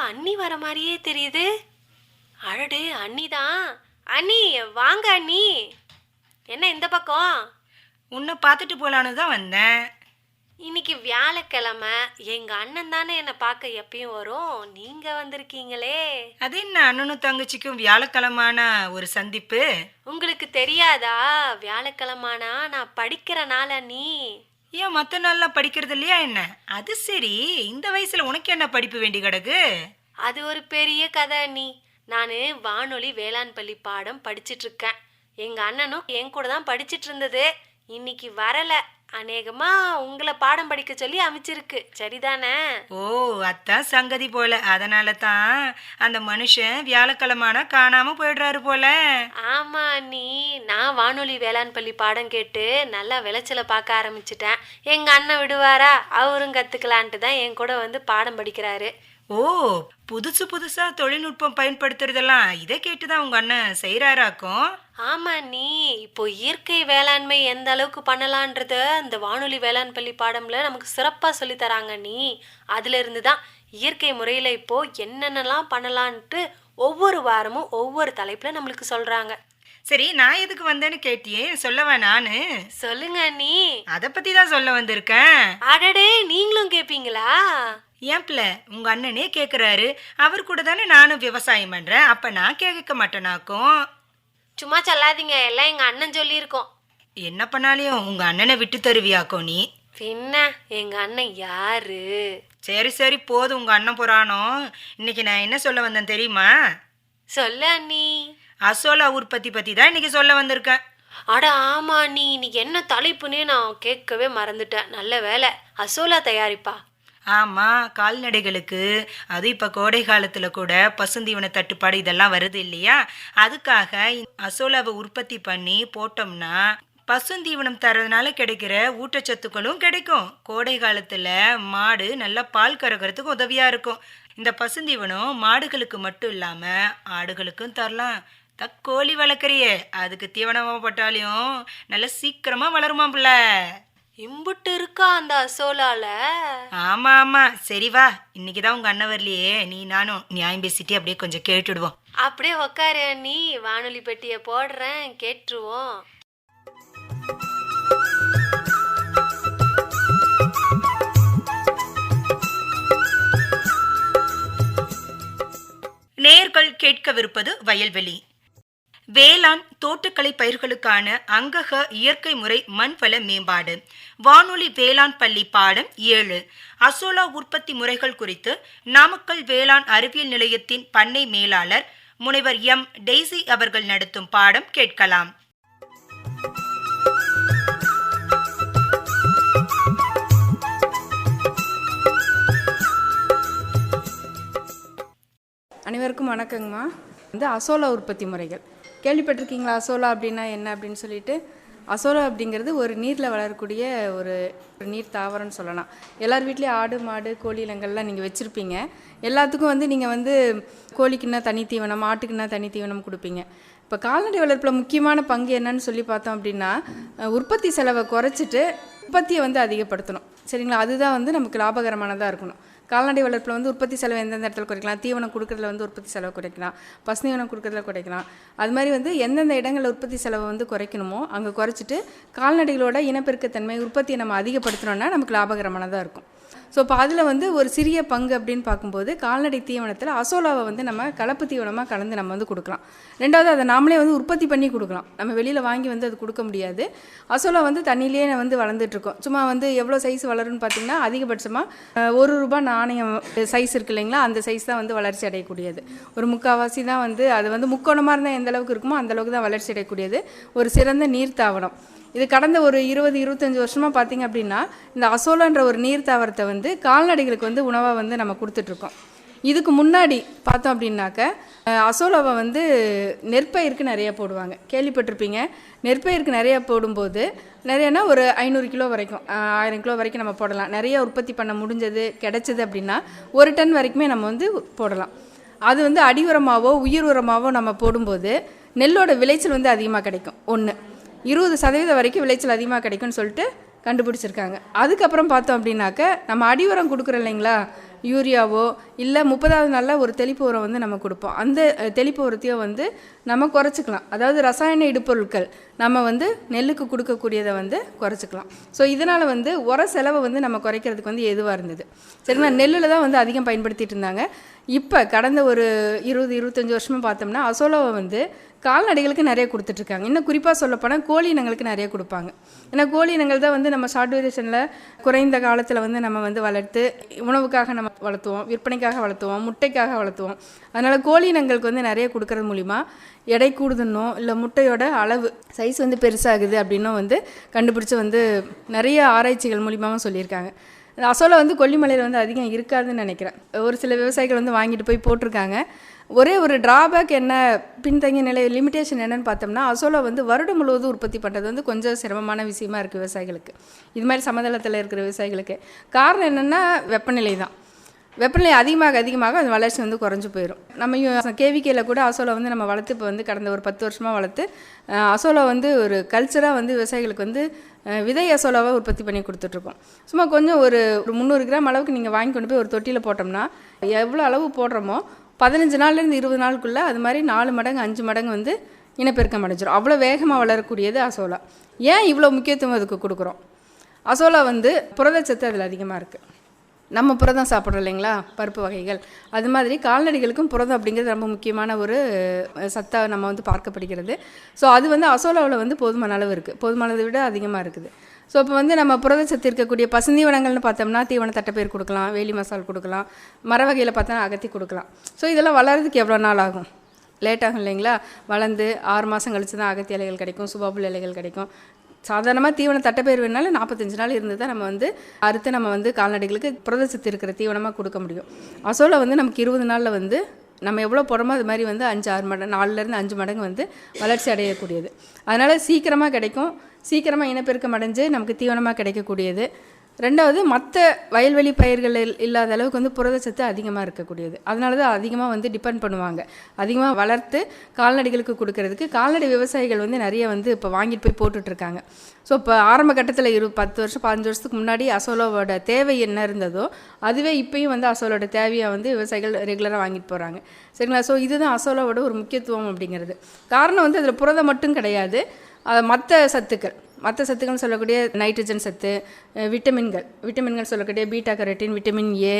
அண்ணி வர மாதிரியே தெரியுது. அடடே, அண்ணி தான். அண்ணி வாங்க அண்ணி. என்ன இந்த பக்கம்? உன்னை பார்த்துட்டு போலான்னு தான் வந்தேன். இன்னைக்கு வியாழக்கிழமை, எங்க அண்ணன் தானே என்னை பார்க்க எப்பயும் வரும். நீங்க வந்திருக்கீங்களே. அது என்ன அண்ணனும் தங்கச்சிக்கும் வியாழக்கிழமான ஒரு சந்திப்பு? உங்களுக்கு தெரியாதா? வியாழக்கிழமானா நான் படிக்கிற நாள் அண்ணி. ஏன் மற்ற நாள்லாம் படிக்கிறது இல்லையா என்ன? அது சரி, இந்த வயசுல உனக்கு என்ன படிப்பு வேண்டி கிடக்கு? அது ஒரு பெரிய கதை அண்ணி. நான் வானொலி வேளாண் பள்ளி பாடம் படிச்சிட்டு இருக்கேன். எங்க அண்ணனும் என் கூட தான் படிச்சிட்டு இருந்தது. இன்னைக்கு வரல. அநேகமா உங்களை பாடம் படிக்க சொல்லி அமைச்சிருக்கு. சரிதானே? ஓ, அதான் சங்கதி போல. அதனால தான் அந்த மனுஷன் வியாழக்கிழமான காணாம போயிடுறாரு போல. ஆமா அண்ணி, நான் வானொலி வேளாண் பள்ளி பாடம் கேட்டு நல்லா விளைச்சலை பார்க்க ஆரம்பிச்சிட்டேன். எங்க அண்ணன் விடுவாரா? அவரும் கத்துக்கலான்ட்டு தான் என் கூட வந்து பாடம் படிக்கிறாரு. ஓ, புதுசு புதுசா தொழில்நுட்பம் பயன்படுத்துறதெல்லாம் இதை கேட்டுதான் உங்க அண்ணன் செய்யறாராக்கும். ஆமா அண்ணி, இப்போ இயற்கை வேளாண்மை எந்த அளவுக்கு பண்ணலான்றத இந்த வானொலி வேளாண் பள்ளி பாடம்ல நமக்கு சிறப்பா சொல்லி தராங்க அண்ணி. அதுல இருந்து தான் இயற்கை முறையில இப்போ என்னென்னலாம் பண்ணலான்ட்டு ஒவ்வொரு வாரமும் ஒவ்வொரு தலைப்புல நம்மளுக்கு சொல்றாங்க. சரி, நான் எதுக்கு வந்தேன்னு கேட்டியே, சொல்லவா நானு? சொல்லுங்க அண்ணி. அதை பத்தி தான் சொல்ல வந்திருக்கேன். அடடே, நீங்களும் கேப்பீங்களா? ஏன் பிள்ளை, உங்க அண்ணனே கேக்குறாரு. அவர் கூட தானே நானும் விவசாயம் பண்றேன். அப்ப நான் கேட்க மாட்டேனாக்கும். சும்மா சொல்லாதீங்க, எல்லாம் எங்க அண்ணன் சொல்லியிருக்கோம். என்ன பண்ணாலையும் உங்க அண்ணனை விட்டு தருவியாக்கோ நீ? பின்ன எங்க அண்ணன் யாரு? சரி சரி, போதும் உங்க அண்ணன் புராணம். இன்னைக்கு நான் என்ன சொல்ல வந்தேன் தெரியுமா? சொல்ல அண்ணி. அசோலா உற்பத்தி பத்தி தான் இன்னைக்கு சொல்ல வந்திருக்கேன். அட ஆமா அண்ணி, இன்னைக்கு என்ன தலைப்புன்னே நான் கேட்கவே மறந்துட்டேன். நல்ல வேலை, அசோலா தயாரிப்பா? ஆமா, கால்நடைகளுக்கு அது இப்ப கோடை காலத்துல கூட பசுந்தீவன தட்டுப்பாடு இதெல்லாம் வருது இல்லையா? அதுக்காக அசோலாவை உற்பத்தி பண்ணி போட்டோம்னா பசுந்தீவனம் தரதுனால கிடைக்கிற ஊட்டச்சத்துக்களும் கிடைக்கும். கோடை காலத்துல மாடு நல்லா பால் கறக்கிறதுக்கு உதவியா இருக்கும். இந்த பசுந்தீவனம் மாடுகளுக்கு மட்டும் இல்லாம ஆடுகளுக்கும் தரலாம். கோழி வளர்க்குறியே, அதுக்கு தீவனமா போட்டாலையும் நல்லா சீக்கிரமா வளருமா பிள்ள. இம்புட்டு இருக்கா அந்த அசோலால? ஆமா ஆமா. சரி வா, இன்னைக்குதான் உங்க அண்ணன் வரலையே, நீ நானும் நியாயம் பேசிட்டு அப்படியே கொஞ்சம் கேட்டுடுவோம். அப்படியே உக்காரு அண்ணி, வானொலி பெட்டிய போடுறேன், கேட்டுருவோம். நேயர்கள் கேட்கவிருப்பது வயல்வெளி. வேளாண் தோட்டக்கலை பயிர்களுக்கான அங்கக இயற்கை முறை மண்வள மேம்பாடு, வானொலி வேளாண் பள்ளி பாடம் 7, அசோலா உற்பத்தி முறைகள் குறித்து நாமக்கல் வேளாண் அறிவியல் நிலையத்தின் பண்ணை மேலாளர் முனைவர் எம் டெய்சி அவர்கள் நடத்தும் பாடம் கேட்கலாம். அனைவருக்கும் வணக்கங்கம்மா. அசோலா உற்பத்தி முறைகள் கேள்விப்பட்டிருக்கீங்களா? அசோலா அப்படின்னா என்ன அப்படின்னு சொல்லிட்டு. அசோலா அப்படிங்கிறது ஒரு நீரில் வளரக்கூடிய ஒரு நீர் தாவரம்னு சொல்லலாம். எல்லார் வீட்லேயும் ஆடு மாடு கோழி இனங்கள்லாம் நீங்கள் வச்சுருப்பீங்க. எல்லாத்துக்கும் நீங்கள் கோழிக்குன்னா தனி தீவனம், ஆட்டுக்குன்னா தனி தீவனம் கொடுப்பீங்க. இப்போ கால்நடை வளர்ப்பில் முக்கியமான பங்கு என்னன்னு சொல்லி பார்த்தோம் அப்படின்னா, உற்பத்தி செலவை குறைச்சிட்டு உற்பத்தியை அதிகப்படுத்தணும். சரிங்களா? அதுதான் நமக்கு லாபகரமானதாக இருக்கணும். கால்நடை வளர்ப்பில் உற்பத்தி செலவு எந்தெந்த இடத்துல குறைக்கலாம், தீவனம் கொடுக்குறதுல உற்பத்தி செலவு குறைக்கலாம், பசுதீவனம் கொடுக்குறதுல குறைக்கலாம். அது மாதிரி எந்தெந்த இடங்களில் உற்பத்தி செலவை குறைக்கணுமோ அங்கே குறைச்சிட்டு கால்நடைகளோட இனப்பெருக்கத்தன்மை உற்பத்தியை நம்ம அதிகப்படுத்தினோன்னா நமக்கு லாபகரமானதாக இருக்கும். ஸோ இப்போ அதில் ஒரு சிறிய பங்கு அப்படின்னு பார்க்கும்போது கால்நடை தீவனத்தில் அசோலாவை நம்ம கலப்பு தீவனமாக கலந்து நம்ம கொடுக்கலாம். ரெண்டாவது, அதை நாமளே உற்பத்தி பண்ணி கொடுக்கலாம். நம்ம வெளியில் வாங்கி அது கொடுக்க முடியாது. அசோலா தண்ணியிலே வளர்ந்துட்டுருக்கோம். சும்மா எவ்வளோ சைஸ் வளரும்னு பார்த்தீங்கன்னா, அதிகபட்சமாக ₹1 நாணயம் சைஸ் இருக்கு இல்லைங்களா, அந்த சைஸ் தான் வளர்ச்சி அடையக்கூடியது. ஒரு முக்கால்வாசி தான் அது முக்கோணமாக இருந்தால் எந்த அளவுக்கு இருக்குமோ அந்தளவுக்கு தான் வளர்ச்சி அடையக்கூடியது ஒரு சிறந்த நீர் தாவரம். இது கடந்த ஒரு 20-25 வருஷமாக பார்த்திங்க அப்படின்னா, இந்த அசோலான்ற ஒரு நீர் தாவரத்தை கால்நடைகளுக்கு உணவாக நம்ம கொடுத்துட்ருக்கோம். இதுக்கு முன்னாடி பார்த்தோம் அப்படின்னாக்க அசோலாவை நெற்பயிருக்கு நிறையா போடுவாங்க. கேள்விப்பட்டிருப்பீங்க. நெற்பயிருக்கு நிறையா போடும்போது நிறையனா ஒரு 500 கிலோ வரைக்கும் 1000 கிலோ வரைக்கும் நம்ம போடலாம். நிறைய உற்பத்தி பண்ண முடிஞ்சது கிடைச்சது அப்படின்னா 1 டன் வரைக்குமே நம்ம போடலாம். அது அடி உரமாவோ உயிர் உரமாவோ நம்ம போடும்போது நெல்லோட விளைச்சல் அதிகமாக கிடைக்கும். 20% வரைக்கும் விளைச்சல் அதிகமாக கிடைக்கும்னு சொல்லிட்டு கண்டுபிடிச்சிருக்காங்க. அதுக்கப்புறம் பார்த்தோம் அப்படின்னாக்க நம்ம அடி உரம் கொடுக்குறோம் இல்லைங்களா, யூரியாவோ இல்லை 30வது நாளில் ஒரு தெளிப்பு உரம் வந்து நம்ம கொடுப்போம். அந்த தெளிப்பு உரத்தையோ வந்து நம்ம குறைச்சிக்கலாம். அதாவது ரசாயன இடுபொருட்கள் நம்ம வந்து நெல்லுக்கு கொடுக்கக்கூடியதை வந்து குறைச்சிக்கலாம். ஸோ இதனால் வந்து உர செலவை வந்து நம்ம குறைக்கிறதுக்கு வந்து எதுவாக இருந்தது. சரிங்களா, நெல்லில் தான் வந்து அதிகம் பயன்படுத்திட்டு இருந்தாங்க. இப்போ கடந்த ஒரு 20-25 வருஷமாக பார்த்தோம்னா அசோலாவை வந்து கால்நடைகளுக்கு நிறைய கொடுத்துட்ருக்காங்க. இன்னும் குறிப்பாக சொல்லப்போனால் கோழி இனங்களுக்கு நிறைய கொடுப்பாங்க. ஏன்னா கோழி இனங்கள் தான் வந்து நம்ம ஷார்ட் டியூரேஷனில் குறைந்த காலத்தில் வந்து நம்ம வந்து வளர்த்து உணவுக்காக நம்ம வளர்த்துவோம், விற்பனைக்காக வளர்த்துவோம், முட்டைக்காக வளர்த்துவோம். அதனால் கோழி இனங்களுக்கு வந்து நிறைய கொடுக்கறது மூலிமா எடை கூடுதுன்னோ இல்லை முட்டையோட அளவு சைஸ் வந்து பெருசாகுது அப்படின்னும் வந்து கண்டுபிடிச்சி வந்து நிறைய ஆராய்ச்சிகள் மூலிமாவும் சொல்லியிருக்காங்க. அசோலா வந்து கொல்லிமலையில் வந்து அதிகம் இருக்காதுன்னு நினைக்கிறேன். ஒரு சில விவசாயிகள் வந்து வாங்கிட்டு போய் போட்டிருக்காங்க. ஒரே ஒரு ட்ராபேக் என்ன, பின்தங்கிய நிலை லிமிட்டேஷன் என்னன்னு பார்த்தோம்னா அசோலா வந்து வருடம் முழுவதும் உற்பத்தி பண்ணுறது வந்து கொஞ்சம் சிரமமான விஷயமா இருக்குது விவசாயிகளுக்கு, இது மாதிரி சமதளத்தில் இருக்கிற விவசாயிகளுக்கு. காரணம் என்னென்னா வெப்பநிலை தான். வெப்பநிலை அதிகமாக அந்த வளர்ச்சி வந்து குறைஞ்சி போயிடும். நம்ம கேவிக்கையில் கூட அசோலா வந்து நம்ம வளர்த்து இப்போ வந்து கடந்த ஒரு 10 வருஷமாக வளர்த்து அசோலா வந்து ஒரு கல்ச்சராக வந்து விவசாயிகளுக்கு வந்து விதை அசோலாவை உற்பத்தி பண்ணி கொடுத்துட்ருக்கோம். சும்மா கொஞ்சம் ஒரு 300 கிராம் அளவுக்கு நீங்கள் வாங்கி கொண்டு போய் ஒரு தொட்டியில் போட்டோம்னா எவ்வளோ அளவு போடுறோமோ 15 நாள்லேருந்து 20 நாளுக்குள்ளே அது மாதிரி 4 மடங்கு 5 மடங்கு வந்து இனப்பெருக்கம் அடைஞ்சிடும். அவ்வளோ வேகமாக வளரக்கூடியது அசோலா. ஏன் இவ்வளோ முக்கியத்துவம் அதுக்கு கொடுக்குறோம்? அசோலா வந்து புரதச்சத்து அதில் அதிகமாக இருக்குது. நம்ம புரதம் சாப்பிட்றோம் இல்லைங்களா, பருப்பு வகைகள், அது மாதிரி கால்நடைகளுக்கும் புரதம் அப்படிங்கிறது ரொம்ப முக்கியமான ஒரு சத்தாக நம்ம வந்து பார்க்கப்படுகிறது. ஸோ அது வந்து அசோலாவில் வந்து போதுமான அளவு இருக்குது, போதுமானதை விட அதிகமாக இருக்குது. ஸோ இப்போ வந்து நம்ம புரதச்சத்து இருக்கக்கூடிய பசுந்தீவனங்கள்னு பார்த்தோம்னா தீவன தட்டைப்பயிர் கொடுக்கலாம், வேலி மசால் கொடுக்கலாம், மர வகையில் பார்த்தோன்னா அகத்தி கொடுக்கலாம். ஸோ இதெல்லாம் வளர்கிறதுக்கு எவ்வளோ நாள் ஆகும்? லேட் ஆகும் இல்லைங்களா. வளர்ந்து 6 மாதம் கழிச்சு தான் அகத்தி இலைகள் கிடைக்கும், சுபாபுல் இலைகள் கிடைக்கும். சாதாரணமாக தீவன தட்டைப்பயிர் வேணாலும் 45 நாள் இருந்து தான் நம்ம வந்து அறுத்து நம்ம வந்து கால்நடைகளுக்கு புரதச்சத்து இருக்கிற தீவனமாக கொடுக்க முடியும். அசோலா வந்து நமக்கு 20 நாளில் வந்து நம்ம எவ்வளோ போடுறோமோ அது மாதிரி வந்து 5-6 மடங்கு 4லேருந்து 5 மடங்கு வந்து வளர்ச்சி அடையக்கூடியது. அதனால் சீக்கிரமாக கிடைக்கும், சீக்கிரமாக இனப்பெருக்கம் அடைஞ்சு நமக்கு தீவனமாக கிடைக்கக்கூடியது. ரெண்டாவது மற்ற வயல்வெளி பயிர்கள் இல்லாத அளவுக்கு வந்து புரதச்சத்து அதிகமாக இருக்கக்கூடியது. அதனால தான் அதிகமாக வந்து டிபெண்ட் பண்ணுவாங்க. அதிகமாக வளர்த்து கால்நடைகளுக்கு கொடுக்கறதுக்கு கால்நடை விவசாயிகள் வந்து நிறைய வந்து இப்போ வாங்கிட்டு போய் போட்டுட்ருக்காங்க. ஸோ இப்போ ஆரம்ப கட்டத்தில் 10 வருஷம் 15 வருஷத்துக்கு முன்னாடி அசோலாவோட தேவை என்ன இருந்ததோ அதுவே இப்போயும் வந்து அசோலோட தேவையை வந்து விவசாயிகள் ரெகுலராக வாங்கிட்டு போகிறாங்க. சரிங்களா. ஸோ இதுதான் அசோலாவோட ஒரு முக்கியத்துவம் அப்படிங்கிறது. காரணம் வந்து அதில் புரதம் மட்டும் கிடையாது, மற்ற சத்துக்கள்னு சொல்லக்கூடிய நைட்ரஜன் சத்து, விட்டமின்கள் சொல்லக்கூடிய beta carotene, vitamin A,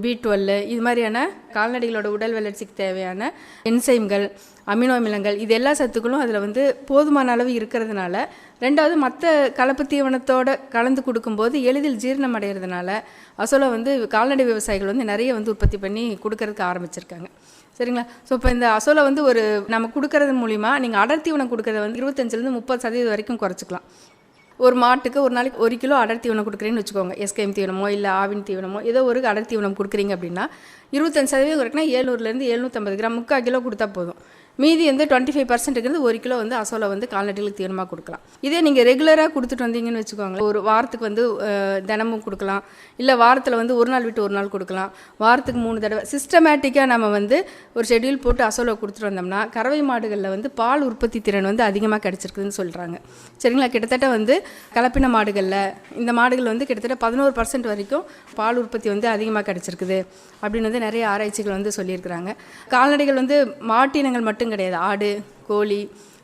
B12, இது மாதிரியான கால்நடைகளோட உடல் வளர்ச்சிக்கு தேவையான என்சைம்கள், அமினோ அமிலங்கள், இது எல்லா சத்துக்களும் அதில் வந்து போதுமான அளவு இருக்கிறதுனால, ரெண்டாவது மற்ற கலப்பு தீவனத்தோடு கலந்து கொடுக்கும்போது எளிதில் ஜீரணம் அடைகிறதுனால அசோலா வந்து கால்நடை விவசாயிகள் வந்து நிறைய வந்து உற்பத்தி பண்ணி கொடுக்கறதுக்கு ஆரம்பிச்சிருக்காங்க. சரிங்களா. ஸோ இப்போ இந்த அசோலா வந்து ஒரு நம்ம கொடுக்கறது மூலிமா நீங்கள் அடர் தீவனம் கொடுக்கறத வந்து 25% 30% வரைக்கும் குறைச்சிக்கலாம். ஒரு மாட்டுக்கு ஒரு நாளைக்கு 1 கிலோ அடர் தீவனம் கொடுக்குறீங்கன்னு வச்சுக்கோங்க. எஸ்கேஎம் தீவனமோ இல்லை ஆவின் தீவனமோ ஏதோ ஒரு அடர் தீவனம் கொடுக்குறீங்க அப்படின்னா 25% குறைக்கினா 700லேருந்து 750 கிராம் 3/4 கிலோ கொடுத்தா போதும். மீதி வந்து 25% 1 கிலோ வந்து அசோலா வந்து கால்நடைகளுக்கு தீவனமாக கொடுக்கலாம். இதே நீங்கள் ரெகுலராக கொடுத்துட்டு வந்தீங்கன்னு வச்சுக்கோங்க, ஒரு வாரத்துக்கு வந்து தினமும் கொடுக்கலாம், இல்லை வாரத்தில் வந்து ஒரு நாள் விட்டு ஒரு நாள் கொடுக்கலாம், வாரத்துக்கு 3 தடவை சிஸ்டமேட்டிக்காக நம்ம வந்து ஒரு ஷெட்யூல் போட்டு அசோலா கொடுத்துட்டு வந்தோம்னா கறவை மாடுகளில் வந்து பால் உற்பத்தி திறன் வந்து அதிகமாக கிடச்சிருக்குதுன்னு சொல்கிறாங்க. சரிங்களா. கிட்டத்தட்ட வந்து கலப்பின மாடுகளில் இந்த மாடுகள் வந்து கிட்டத்தட்ட 11% வரைக்கும் பால் உற்பத்தி வந்து அதிகமாக கிடச்சிருக்குது அப்படின்னு வந்து நிறைய ஆராய்ச்சிகள் வந்து சொல்லியிருக்கிறாங்க. கால்நடைகள் வந்து மாட்டு இனங்கள் மட்டும் கிடையாது, ஆடு, கோழி,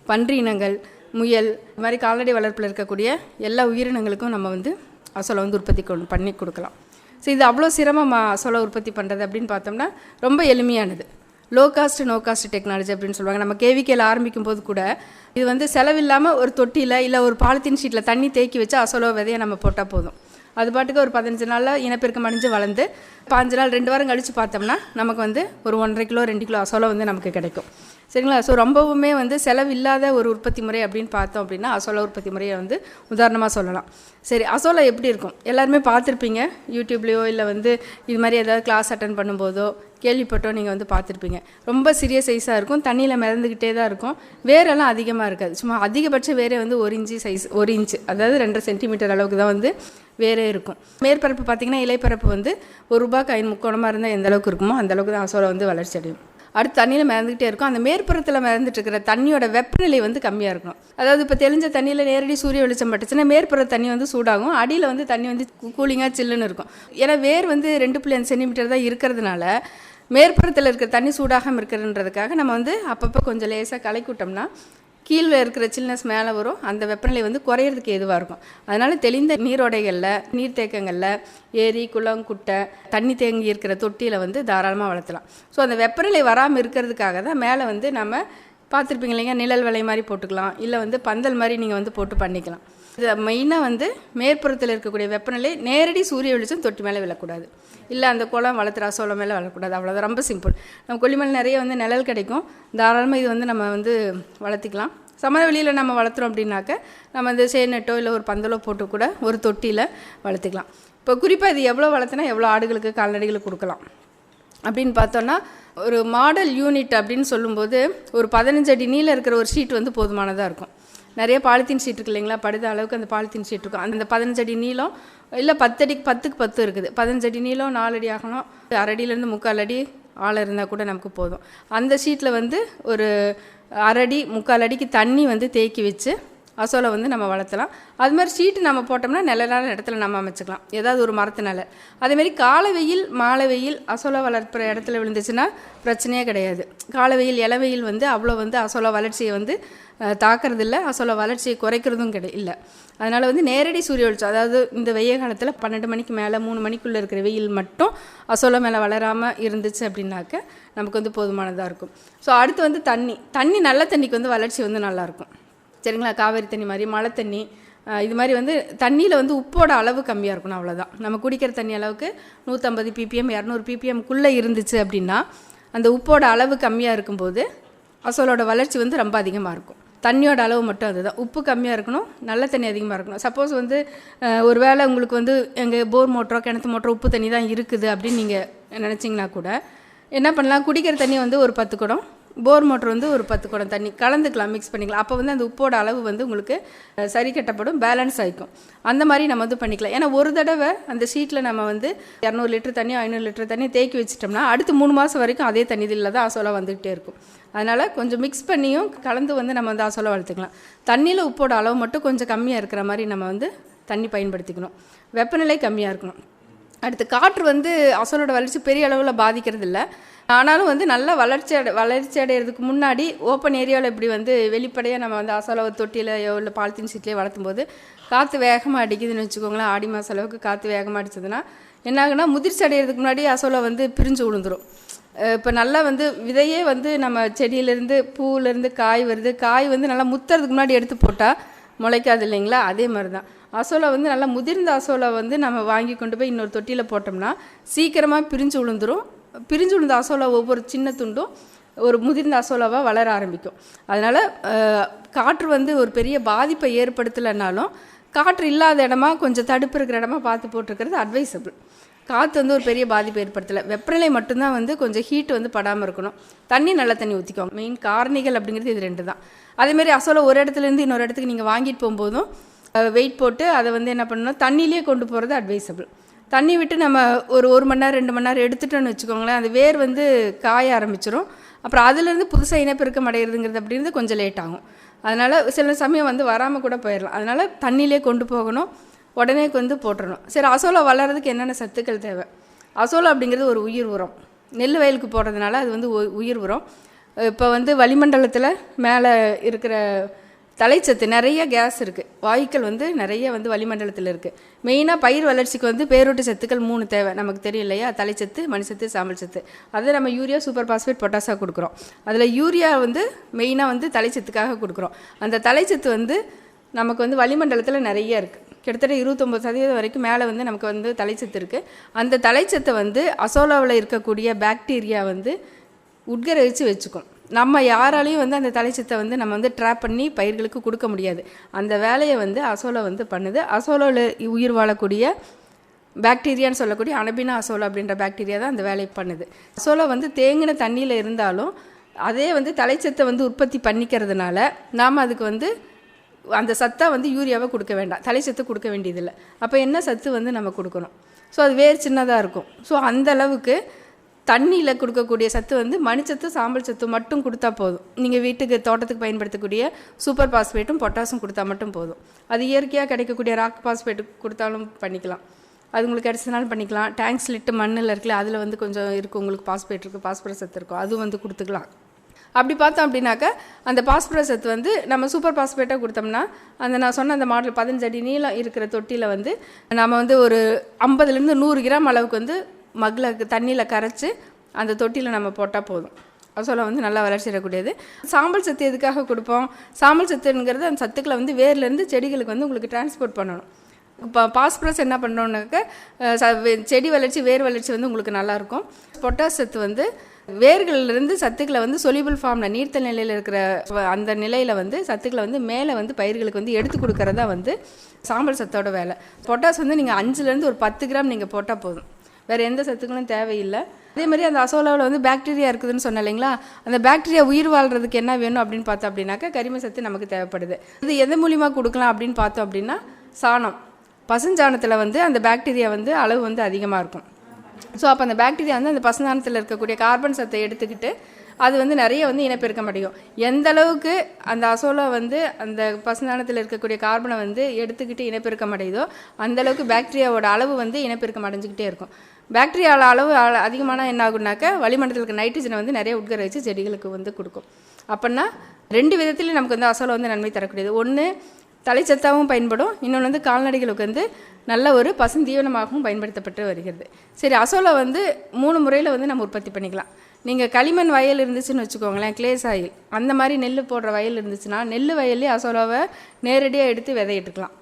பன்றி இனங்கள், முயல், இது மாதிரி கால்நடை வளர்ப்பில் இருக்கக்கூடிய எல்லா உயிரினங்களுக்கும் நம்ம வந்து அசோலா வந்து உற்பத்தி பண்ணி கொடுக்கலாம். ஸோ இது அவ்வளோ சிரமமாக அசோலா உற்பத்தி பண்ணுறது அப்படின்னு பார்த்தோம்னா ரொம்ப எளிமையானது. Low cost no cost technology அப்படின்னு சொல்லுவாங்க. நம்ம கேவிக்கையில் ஆரம்பிக்கும் போது கூட இது வந்து செலவில்லாமல் ஒரு தொட்டியில் இல்லை ஒரு பாலித்தீன் ஷீட்டில் தண்ணி தேக்கி வச்சு அசோலா விதையை நம்ம போட்டால் போதும். அது பாட்டுக்கு ஒரு 15 நாளில் இனப்பெருக்கம் அடைஞ்சு வளர்ந்து 5 நாள் 2 வாரம் கழித்து பார்த்தோம்னா நமக்கு வந்து ஒரு 1.5 கிலோ 2 கிலோ அசோலா வந்து நமக்கு கிடைக்கும். சரிங்களா. ஸோ ரொம்பவுமே வந்து செலவு இல்லாத ஒரு உற்பத்தி முறை அப்படின்னு பார்த்தோம் அப்படின்னா அசோலா உற்பத்தி முறையை வந்து உதாரணமாக சொல்லலாம். சரி, அசோலா எப்படி இருக்கும் எல்லாருமே பார்த்துருப்பீங்க, யூடியூப்லேயோ இல்லை வந்து இது மாதிரி ஏதாவது கிளாஸ் அட்டன் பண்ணும்போதோ கேள்விப்பட்டோ நீங்கள் வந்து பார்த்துருப்பீங்க. ரொம்ப சிறிய சைஸாக இருக்கும், தண்ணியில் மிதந்துக்கிட்டே தான் இருக்கும், வேரெல்லாம் அதிகமாக இருக்காது. சும்மா அதிகபட்ச வேரே வந்து 1 இன்ச்சு சைஸ், 1 இன்ச்சு அதாவது 2 சென்டிமீட்டர் அளவுக்கு தான் வந்து வேறே இருக்கும். மேற்பரப்பு பார்த்திங்கன்னா இலைப்பரப்பு வந்து ₹1 காயின் முக்கோணமாக இருந்தால் எந்த அளவுக்கு இருக்குமோ அந்த அளவுக்கு தான் அசோலா வந்து வளர்ச்சி அடையும். அடுத்து தண்ணியில் மிதந்துக்கிட்டே இருக்கும். அந்த மேற்புறத்தில் மிதந்துட்டு இருக்கிற தண்ணியோட வெப்பநிலை வந்து கம்மியாக இருக்கணும். அதாவது இப்போ தெளிஞ்ச தண்ணியில் நேரடி சூரிய வெளிச்சம் பட்டுச்சுன்னா மேற்புற தண்ணி வந்து சூடாகும், அடியில் வந்து தண்ணி வந்து கூலிங்காக சில்லுன்னு இருக்கும். ஏன்னா வேர் வந்து 2.5 சென்டிமீட்டர் தான் இருக்கிறதுனால மேற்புறத்தில் இருக்கிற தண்ணி சூடாகாமல் இருக்கிறதுன்றதுக்காக நம்ம வந்து அப்பப்போ கொஞ்சம் லேசாக கலக்கி விட்டோம்னா கீழே இருக்கிற சில்னஸ் மேலே வரும், அந்த வெப்பநிலை வந்து குறையிறதுக்கு எதுவாக இருக்கும். அதனால் தெளிந்த நீரோடைகளில், நீர்த்தேக்கங்களில், ஏரி, குளம், குட்டை, தண்ணி தேங்கி இருக்கிற தொட்டியில் வந்து தாராளமாக வளர்த்தலாம். ஸோ அந்த வெப்பநிலை வராமல் இருக்கிறதுக்காக தான் மேலே வந்து நம்ம பார்த்துருப்பீங்க இல்லைங்க, நிழல் வலை மாதிரி போட்டுக்கலாம், இல்லை வந்து பந்தல் மாதிரி நீங்கள் வந்து போட்டு பண்ணிக்கலாம். இது மெயினாக வந்து மேற்புறத்தில் இருக்கக்கூடிய வெப்பநிலை நேரடி சூரிய வெளிச்சம் தொட்டி மேலே விழக்கூடாது, இல்லை அந்த குளம் வளர்த்துற அசோலை மேலே வளரக்கூடாது. அவ்வளோதான், ரொம்ப சிம்பிள். நம்ம கொல்லிமலை நிறைய வந்து நிழல் கிடைக்கும், தாராளமாக இது வந்து நம்ம வந்து வளர்த்திக்கலாம். சமவெளியில் நம்ம வளர்த்துறோம் அப்படின்னாக்க நம்ம இந்த சேனட்டோ இல்லை ஒரு பந்தலோ போட்டு கூட ஒரு தொட்டியில் வளர்த்துக்கலாம். இப்போ குறிப்பாக இது எவ்வளோ வளர்த்துனா எவ்வளோ ஆடுகளுக்கு கால்நடைகளுக்கு கொடுக்கலாம் அப்படின்னு பார்த்தோன்னா, ஒரு மாடல் யூனிட் அப்படின்னு சொல்லும்போது ஒரு 15 அடி நீளம் இருக்கிற ஒரு ஷீட் வந்து போதுமானதாக இருக்கும். நிறைய பாலித்தீன் ஷீட் இருக்குது இல்லைங்களா, படுத அளவுக்கு அந்த பாலித்தீன் ஷீட் இருக்கும். அந்த 15 அடி நீளம் இல்லை 10 அடிக்கு 10க்கு 10 இருக்குது. 15 அடி நீளம் 4 அடி ஆகணும், 1/2 அடியிலேருந்து 3/4 அடி ஆழம் இருந்தால் கூட நமக்கு போதும். அந்த ஷீட்டில் வந்து ஒரு 1/2 அடி 3/4 அடிக்கு தண்ணி வந்து தேக்கி வச்சு அசோலை வந்து நம்ம வளர்த்தலாம். அது மாதிரி ஷீட்டு நம்ம போட்டோம்னா நிழலான இடத்துல நம்ம அமைச்சிக்கலாம், ஏதாவது ஒரு மரத்து நிழல். அதேமாதிரி காலை வெயில் மாலை வெயில் அசோலா வளர்ப்புற இடத்துல விழுந்துச்சுன்னா பிரச்சனையே கிடையாது. காலை வெயில் இலை வெயில் வந்து அவ்வளோ வந்து அசோலா வளர்ச்சியை வந்து தாக்கிறதில்ல, அசோலா வளர்ச்சியை குறைக்கிறதும் இல்லை. அதனால் வந்து நேரடி சூரிய வெளிச்சம், அதாவது இந்த வெய்ய காலத்தில் 12 மணிக்கு மேலே 3 மணிக்குள்ளே இருக்கிற வெயில் மட்டும் அசோலா மேலே வளராமல் இருந்துச்சு அப்படின்னாக்க நமக்கு வந்து போதுமானதாக இருக்கும். ஸோ அடுத்து வந்து தண்ணி நல்ல தண்ணிக்கு வந்து வளர்ச்சி வந்து நல்லாயிருக்கும், சரிங்களா. காவேரி தண்ணி மாதிரி, மழை தண்ணி, இது மாதிரி வந்து தண்ணியில் வந்து உப்போட அளவு கம்மியாக இருக்கணும், அவ்வளோதான். நம்ம குடிக்கிற தண்ணி அளவுக்கு 150 ppm 200 ppmக்குள்ளே இருந்துச்சு அப்படின்னா அந்த உப்போட அளவு கம்மியாக இருக்கும்போது அசோலோட வளர்ச்சி வந்து ரொம்ப அதிகமாக இருக்கும். தண்ணியோட அளவு மட்டும் அதுதான், உப்பு கம்மியாக இருக்கணும், நல்ல தண்ணி அதிகமாக இருக்கணும். சப்போஸ் வந்து ஒரு வேளை உங்களுக்கு வந்து எங்கள் போர் மோட்டரோ கிணத்து மோட்டரோ உப்பு தண்ணி தான் இருக்குது அப்படின்னு நீங்கள் நினச்சிங்கன்னா கூட என்ன பண்ணலாம், குடிக்கிற தண்ணி வந்து ஒரு 10 குடம், போர் மோட்டர் வந்து ஒரு 10 குடம் தண்ணி கலந்துக்கலாம், மிக்ஸ் பண்ணிக்கலாம். அப்போ வந்து அந்த உப்போட அளவு வந்து உங்களுக்கு சரி கட்டப்படும், பேலன்ஸ் ஆகிக்கும். அந்த மாதிரி நம்ம வந்து பண்ணிக்கலாம். ஏன்னா ஒரு தடவை அந்த ஷீட்டில் நம்ம வந்து 200 லிட்டர் தண்ணி 500 லிட்டர் தண்ணி தேக்கி வச்சிட்டோம்னா அடுத்து 3 மாதம் வரைக்கும் அதே தண்ணியில் தான் அசோலா வந்துகிட்டே இருக்கும். அதனால் கொஞ்சம் மிக்ஸ் பண்ணியும் கலந்து வந்து நம்ம வந்து அசோலா வளர்த்துக்கலாம். தண்ணியில் உப்போட அளவு மட்டும் கொஞ்சம் கம்மியாக இருக்கிற மாதிரி நம்ம வந்து தண்ணி பயன்படுத்திக்கணும், வெப்பநிலை கம்மியாக இருக்கணும். அடுத்து காற்று வந்து அசோலோட வளர்ச்சி பெரிய அளவில் பாதிக்கிறது இல்லை. ஆனாலும் வந்து நல்ல வளர்ச்சி அடைகிறதுக்கு முன்னாடி ஓப்பன் ஏரியாவில் இப்படி வந்து வெளிப்படையாக நம்ம வந்து அசோலா தொட்டியிலையோ இல்லை பாலித்தீன் ஷீட்லேயோ வளர்த்தும் போது காற்று வேகமாக அடிக்குதுன்னு வச்சுக்கோங்களேன். ஆடி மாதம் அளவுக்கு காற்று வேகமாக அடிச்சதுன்னா என்ன ஆகுனா, முதிர்ச்சி அடைகிறதுக்கு முன்னாடி அசோலா வந்து பிரிஞ்சு விழுந்துடும். இப்போ நல்லா வந்து விதையே வந்து நம்ம செடியிலேருந்து பூவிலேருந்து காய் வருது, காய் வந்து நல்லா முத்துறதுக்கு முன்னாடி எடுத்து போட்டால் முளைக்காது இல்லைங்களா, அதே மாதிரி தான் அசோலா வந்து நல்லா முதிர்ந்த அசோலா வந்து நம்ம வாங்கி கொண்டு போய் இன்னொரு தொட்டியில் போட்டோம்னா சீக்கிரமாக பிரிஞ்சு விழுந்துடும். பிரிஞ்சு விழுந்த அசோலா ஒவ்வொரு சின்ன துண்டும் ஒரு முதிர்ந்த அசோலாவாக வளர ஆரம்பிக்கும். அதனால் காற்று வந்து ஒரு பெரிய பாதிப்பை ஏற்படுத்தலைன்னாலும் காற்று இல்லாத இடமா கொஞ்சம் தடுப்பு இருக்கிற இடமா பார்த்து போட்டிருக்கிறது அட்வைசபிள். காற்று வந்து ஒரு பெரிய பாதிப்பு ஏற்படுத்தலை, வெப்பநிலை மட்டும்தான் வந்து கொஞ்சம் ஹீட் வந்து படாமல் இருக்கணும். தண்ணி நல்ல தண்ணி ஊற்றிக்கோங்க. மெயின் காரணிகள் அப்படிங்கிறது இது 2 தான். அதேமாதிரி அசோலா ஒரு இடத்துலேருந்து இன்னொரு இடத்துக்கு நீங்கள் வாங்கிட்டு போகும்போதும் வெயிட் போட்டு அதை வந்து என்ன பண்ணணும், தண்ணியிலே கொண்டு போகிறது அட்வைசபிள். தண்ணி விட்டு நம்ம ஒரு 1 மணி நேரம் 2 மணி நேரம் எடுத்துட்டோன்னு வச்சுக்கோங்களேன், அந்த வேர் வந்து காய ஆரம்பிச்சிடும். அப்புறம் அதுலேருந்து புதுசாக இனப்பெருக்கம் அடைகிறதுங்கிறது அப்படிங்கிறது கொஞ்சம் லேட் ஆகும். அதனால் சில சமயம் வந்து வராமல் கூட போயிடலாம். அதனால் தண்ணியிலே கொண்டு போகணும், உடனே வந்து போட்டுடணும். சரி, அசோலா வளர்கிறதுக்கு என்னென்ன சத்துக்கள் தேவை? அசோலா அப்படிங்கிறது ஒரு உயிர் உரம். நெல் வயலுக்கு போடுறதுனால அது வந்து உயிர் உரம். இப்போ வந்து வளிமண்டலத்தில் மேலே இருக்கிற தலைச்சத்து நிறைய கேஸ் இருக்குது, வாயுக்கள் வந்து நிறைய வந்து வளிமண்டலத்தில் இருக்குது. மெயினாக பயிர் வளர்ச்சிக்கு வந்து பேரூட்டு சத்துக்கள் 3 தேவை, நமக்கு தெரியும் இல்லையா, தலைச்சத்து, மணிச்சத்து, சாம்பல் சத்து. அது நம்ம யூரியா, சூப்பர் பாஸ்பேட், பொட்டாசாக கொடுக்குறோம். அதில் யூரியா வந்து மெயினாக வந்து தலைச்சத்துக்காக கொடுக்குறோம். அந்த தலைச்சத்து வந்து நமக்கு வந்து வளிமண்டலத்தில் நிறைய இருக்குது, கிட்டத்தட்ட 29% வரைக்கும் மேலே வந்து நமக்கு வந்து தலைச்சத்து இருக்குது. அந்த தலைச்சத்தை வந்து அசோலாவில் இருக்கக்கூடிய பாக்டீரியா வந்து உட்கரிச்சு வச்சுக்கும். நம்ம யாராலையும் வந்து அந்த தலைச்சத்தை வந்து நம்ம வந்து ட்ராப் பண்ணி பயிர்களுக்கு கொடுக்க முடியாது. அந்த வேலையை வந்து அசோலா வந்து பண்ணுது. அசோலாவில் உயிர் வாழக்கூடிய பாக்டீரியான்னு சொல்லக்கூடிய அனபினா அசோலா அப்படின்ற பாக்டீரியா தான் அந்த வேலையை பண்ணுது. அசோலா வந்து தேங்கின தண்ணியில் இருந்தாலும் அதே வந்து தலைச்சத்தை வந்து உற்பத்தி பண்ணிக்கிறதுனால நாம் அதுக்கு வந்து அந்த சத்தாக வந்து யூரியாவை கொடுக்க வேண்டாம், தலைச்சத்து கொடுக்க வேண்டியதில்லை. அப்போ என்ன சத்து வந்து நம்ம கொடுக்கணும்? ஸோ அது வேர் சின்னதாக இருக்கும். ஸோ அந்த அளவுக்கு தண்ணியில் கொடுக்கக்கூடிய சத்து வந்து மணிச்சத்து சாம்பல் சத்து மட்டும் கொடுத்தா போதும். நீங்கள் வீட்டுக்கு தோட்டத்துக்கு பயன்படுத்தக்கூடிய சூப்பர் பாஸ்பேட்டும் பொட்டாசும் கொடுத்தா மட்டும் போதும். அது இயற்கையாக கிடைக்கக்கூடிய ராக் பாஸ்பேட்டு கொடுத்தாலும் பண்ணிக்கலாம். அது உங்களுக்கு கிடைச்சதுனாலும் பண்ணிக்கலாம். டேங்க் ஸ்லிட்டு மண்ணில் இருக்குல்ல, அதில் வந்து கொஞ்சம் இருக்குது, உங்களுக்கு பாஸ்பேட் இருக்குது, பாஸ்பரஸ் சத்து இருக்கும், அதுவும் வந்து கொடுத்துக்கலாம். அப்படி பார்த்தோம் அப்படின்னாக்கா அந்த பாஸ்பரஸ் சத்து வந்து நம்ம சூப்பர் பாஸ்பேட்டாக கொடுத்தோம்னா அந்த நான் சொன்ன அந்த மாடல் 15 அடி நீளம் இருக்கிற தொட்டியில் வந்து நம்ம வந்து ஒரு 50லேருந்து 100 கிராம் அளவுக்கு வந்து மக்கில் தண்ணியில் கரைச்சி அந்த தொட்டியில் நம்ம போட்டால் போதும். அசோலா வந்து நல்லா வளர்ச்சி தரக்கூடியது. சாம்பல் சத்து எதுக்காக கொடுப்போம்? சாம்பல் சத்துங்கிறது அந்த சத்துக்களை வந்து வேர்லேருந்து செடிகளுக்கு வந்து உங்களுக்கு டிரான்ஸ்போர்ட் பண்ணணும். இப்போ பாஸ்பரஸ் என்ன பண்ணுறோன்னாக்க செடி வளர்ச்சி வேர் வளர்ச்சி வந்து உங்களுக்கு நல்லாயிருக்கும். பொட்டாஸ் சத்து வந்து வேர்களிலிருந்து சத்துக்களை வந்து சொலிபிள் ஃபார்மில் நீர்த்தல் நிலையில் இருக்கிற அந்த நிலையில் வந்து சத்துக்களை வந்து மேலே வந்து பயிர்களுக்கு வந்து எடுத்து கொடுக்கறதா வந்து சாம்பல் சத்தோட வேலை. பொட்டாஸ் வந்து நீங்கள் 5லேருந்து ஒரு 10 கிராம் நீங்கள் போட்டால் போதும், வேறு எந்த சத்துக்களும் தேவையில்லை. அதே மாதிரி அந்த அசோலாவில் வந்து பாக்டீரியா இருக்குதுன்னு சொன்னேன் இல்லைங்களா, அந்த பாக்டீரியா உயிர் வாழ்கிறதுக்கு என்ன வேணும் அப்படின்னு பார்த்தோம் அப்படின்னாக்கா கரிம சத்து நமக்கு தேவைப்படுது. இது எது மூலியமாக கொடுக்கலாம் அப்படின்னு பார்த்தோம் அப்படின்னா சாணம், பசுஞ்சாணத்தில் வந்து அந்த பாக்டீரியா வந்து அளவு வந்து அதிகமாக இருக்கும். ஸோ அப்போ அந்த பாக்டீரியா வந்து அந்த பசுஞ்சாணத்தில் இருக்கக்கூடிய கார்பன் சத்தை எடுத்துக்கிட்டு அது வந்து நிறைய வந்து இனப்பெருக்கம் அடையும். எந்த அளவுக்கு அந்த அசோலா வந்து அந்த பசுஞ்சாணத்தில் இருக்கக்கூடிய கார்பனை வந்து எடுத்துக்கிட்டு இனப்பெருக்கம் அடையுதோ அந்தளவுக்கு பாக்டீரியாவோட அளவு வந்து இனப்பெருக்கம் அடைஞ்சிக்கிட்டே இருக்கும். பாக்டீரியாவோட அளவு அதிகமான என்ன ஆகுனாக்கா வளிமண்டலத்தில் இருக்க நைட்ரஜனை வந்து நிறைய உட்கரிச்சு செடிகளுக்கு வந்து கொடுக்கும். அப்படின்னா 2 விதத்துலையும் நமக்கு வந்து அசோலா வந்து நன்மை தரக்கூடியது. ஒன்று தலைச்சத்தாகவும் பயன்படும், இன்னொன்று வந்து கால்நடைகளுக்கு வந்து நல்ல ஒரு பசுந்தீவனமாகவும் பயன்படுத்தப்பட்டு வருகிறது. சரி, அசோலா வந்து 3 முறையில் வந்து நம்ம உற்பத்தி பண்ணிக்கலாம். நீங்கள் களிமண் வயல் இருந்துச்சுன்னு வச்சுக்கோங்களேன், கிளே சாயில் அந்த மாதிரி நெல் போடுற வயல் இருந்துச்சுன்னா நெல் வயல்லே அசோலாவை நேரடியாக எடுத்து விதையிட்டுக்கலாம்.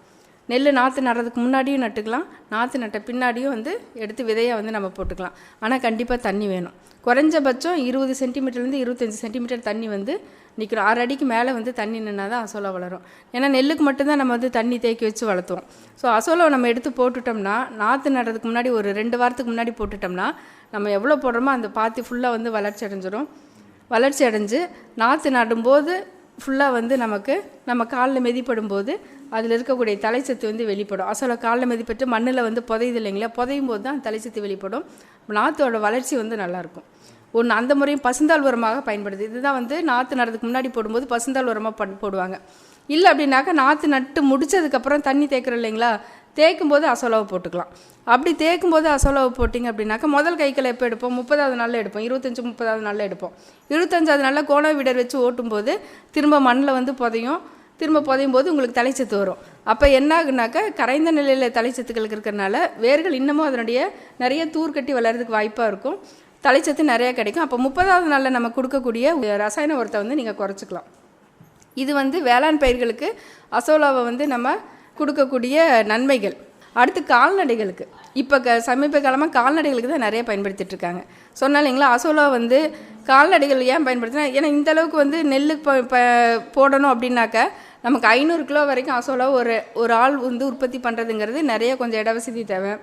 நெல் நாற்று நடுறதுக்கு முன்னாடியும் நட்டுக்கலாம், நாற்று நட்ட பின்னாடியும் வந்து எடுத்து விதையாக வந்து நம்ம போட்டுக்கலாம். ஆனால் கண்டிப்பாக தண்ணி வேணும். குறைஞ்சபட்சம் 20 சென்டிமீட்டர்லேருந்து 25 சென்டிமீட்டர் தண்ணி வந்து நிற்கிறோம். 6 அடிக்கு மேலே வந்து தண்ணி நின்னா தான் அசோலா வளரும். ஏன்னா நெல்லுக்கு மட்டும்தான் நம்ம வந்து தண்ணி தேக்கி வச்சு வளர்த்துவோம். ஸோ அசோலாவை நம்ம எடுத்து போட்டுட்டோம்னா நாற்று நடுறதுக்கு முன்னாடி ஒரு 2 வாரத்துக்கு முன்னாடி போட்டுட்டோம்னா நம்ம எவ்வளோ போடுறோமோ அந்த பாத்தி ஃபுல்லாக வந்து வளர்ச்சி அடைஞ்சிடும். வளர்ச்சி அடைஞ்சு நாற்று நடும்போது ஃபுல்லாக வந்து நமக்கு நம்ம காலில் மிதிப்படும் போது அதில் இருக்கக்கூடிய தலைச்சத்து வந்து வெளிப்படும். அசோலா காலில் மிதிப்பட்டு மண்ணில் வந்து புதையுது இல்லைங்களா, புதையும் போது தான் தலைச்சத்து வெளிப்படும். நாற்றோட வளர்ச்சி வந்து நல்லாயிருக்கும். ஒன்று அந்த முறையும் பசுந்தாள் உரமாக பயன்படுது. இதுதான் வந்து நாற்று நடுறதுக்கு முன்னாடி போடும்போது பசுந்தாள் உரமாக போடுவாங்க. இல்லை அப்படின்னாக்கா நாற்று நட்டு முடித்ததுக்கப்புறம் தண்ணி தேய்க்கிறோம் இல்லைங்களா, தேய்க்கும் போது அசோலாவை போட்டுக்கலாம். அப்படி தேய்க்கும் போது அசோலாவை போட்டிங்க அப்படின்னாக்கா முதல் கைக்களை எப்போ எடுப்போம்? 30வது நாளில் எடுப்போம், 25-30வது நாளில் எடுப்போம். 25வது நாளில் கோண விடர் வச்சு ஓட்டும்போது திரும்ப மண்ணில் வந்து திரும்ப புதையும் போது உங்களுக்கு தலைச்சத்து வரும். அப்போ என்ன ஆகுனாக்கா கரைந்த நிலையில் தலைச்சத்துக்களுக்கு இருக்கிறனால வேர்கள் இன்னமும் அதனுடைய நிறைய தூர் கட்டி வளர்கிறதுக்கு வாய்ப்பாக இருக்கும், தலைச்சத்து நிறையா கிடைக்கும். அப்போ 30வது நாளில் நம்ம கொடுக்கக்கூடிய ரசாயன உரத்தை வந்து நீங்கள் குறைச்சிக்கலாம். இது வந்து வேளாண் பயிர்களுக்கு அசோலாவை வந்து நம்ம கொடுக்கக்கூடிய நன்மைகள். அடுத்து கால்நடைகளுக்கு இப்போ சமீப காலமாக கால்நடைகளுக்கு தான் நிறைய பயன்படுத்திட்டு இருக்காங்க. சொன்னால் இல்லைங்களா, அசோலா வந்து கால்நடைகள் ஏன் பயன்படுத்தினா, ஏன்னா இந்த அளவுக்கு வந்து நெல்லுக்கு போடணும் அப்படின்னாக்கா நமக்கு 500 கிலோ வரைக்கும் அசோலா ஒரு ஆள் வந்து உற்பத்தி பண்ணுறதுங்கிறது நிறைய கொஞ்சம் இடவசதி தேவை.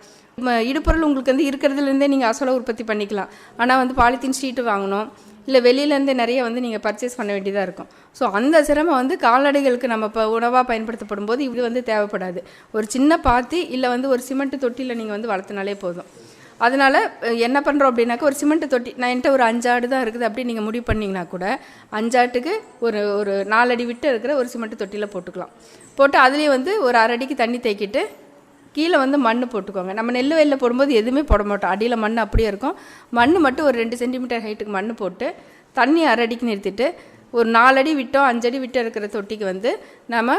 இடுப்பொருள் உங்களுக்கு வந்து இருக்கிறதுலேருந்தே நீங்கள் அசோலா உற்பத்தி பண்ணிக்கலாம். ஆனால் வந்து பாலித்தீன் ஷீட்டு வாங்கணும், இல்லை வெளியிலேருந்தே நிறைய வந்து நீங்கள் பர்ச்சேஸ் பண்ண வேண்டியதாக இருக்கும். ஸோ அந்த சிரமம் வந்து கால்நடைகளுக்கு நம்ம இப்போ உணவாக பயன்படுத்தப்படும் போது இது வந்து தேவைப்படாது. ஒரு சின்ன பாத்தி இல்லை வந்து ஒரு சிமெண்ட் தொட்டியில் நீங்கள் வந்து வளர்த்தினாலே போதும். அதனால் என்ன பண்ணுறோம் அப்படின்னாக்கா ஒரு சிமெண்ட் தொட்டி, நான் என்கிட்ட ஒரு 5 ஆடு தான் இருக்குது அப்படி நீங்கள் முடிவு பண்ணிங்கன்னா கூட 5 ஆட்டுக்கு ஒரு 4 அடி விட்டு இருக்கிற ஒரு சிமெண்ட் தொட்டியில் போட்டுக்கலாம். போட்டு அதுலேயே வந்து ஒரு 1/2 அடிக்கு தண்ணி தேக்கிட்டு கீழே வந்து மண் போட்டுக்கோங்க. நம்ம நெல் வயலில் போடும்போது எதுவுமே போட மாட்டோம், அடியில் மண் அப்படியே இருக்கும். மண் மட்டும் ஒரு 2 சென்டிமீட்டர் ஹைட்டுக்கு மண் போட்டு தண்ணி 1/2 அடிக்கு நிறுத்திட்டு ஒரு 4 அடி விட்டோம் 5 அடி விட்டு இருக்கிற தொட்டிக்கு வந்து நம்ம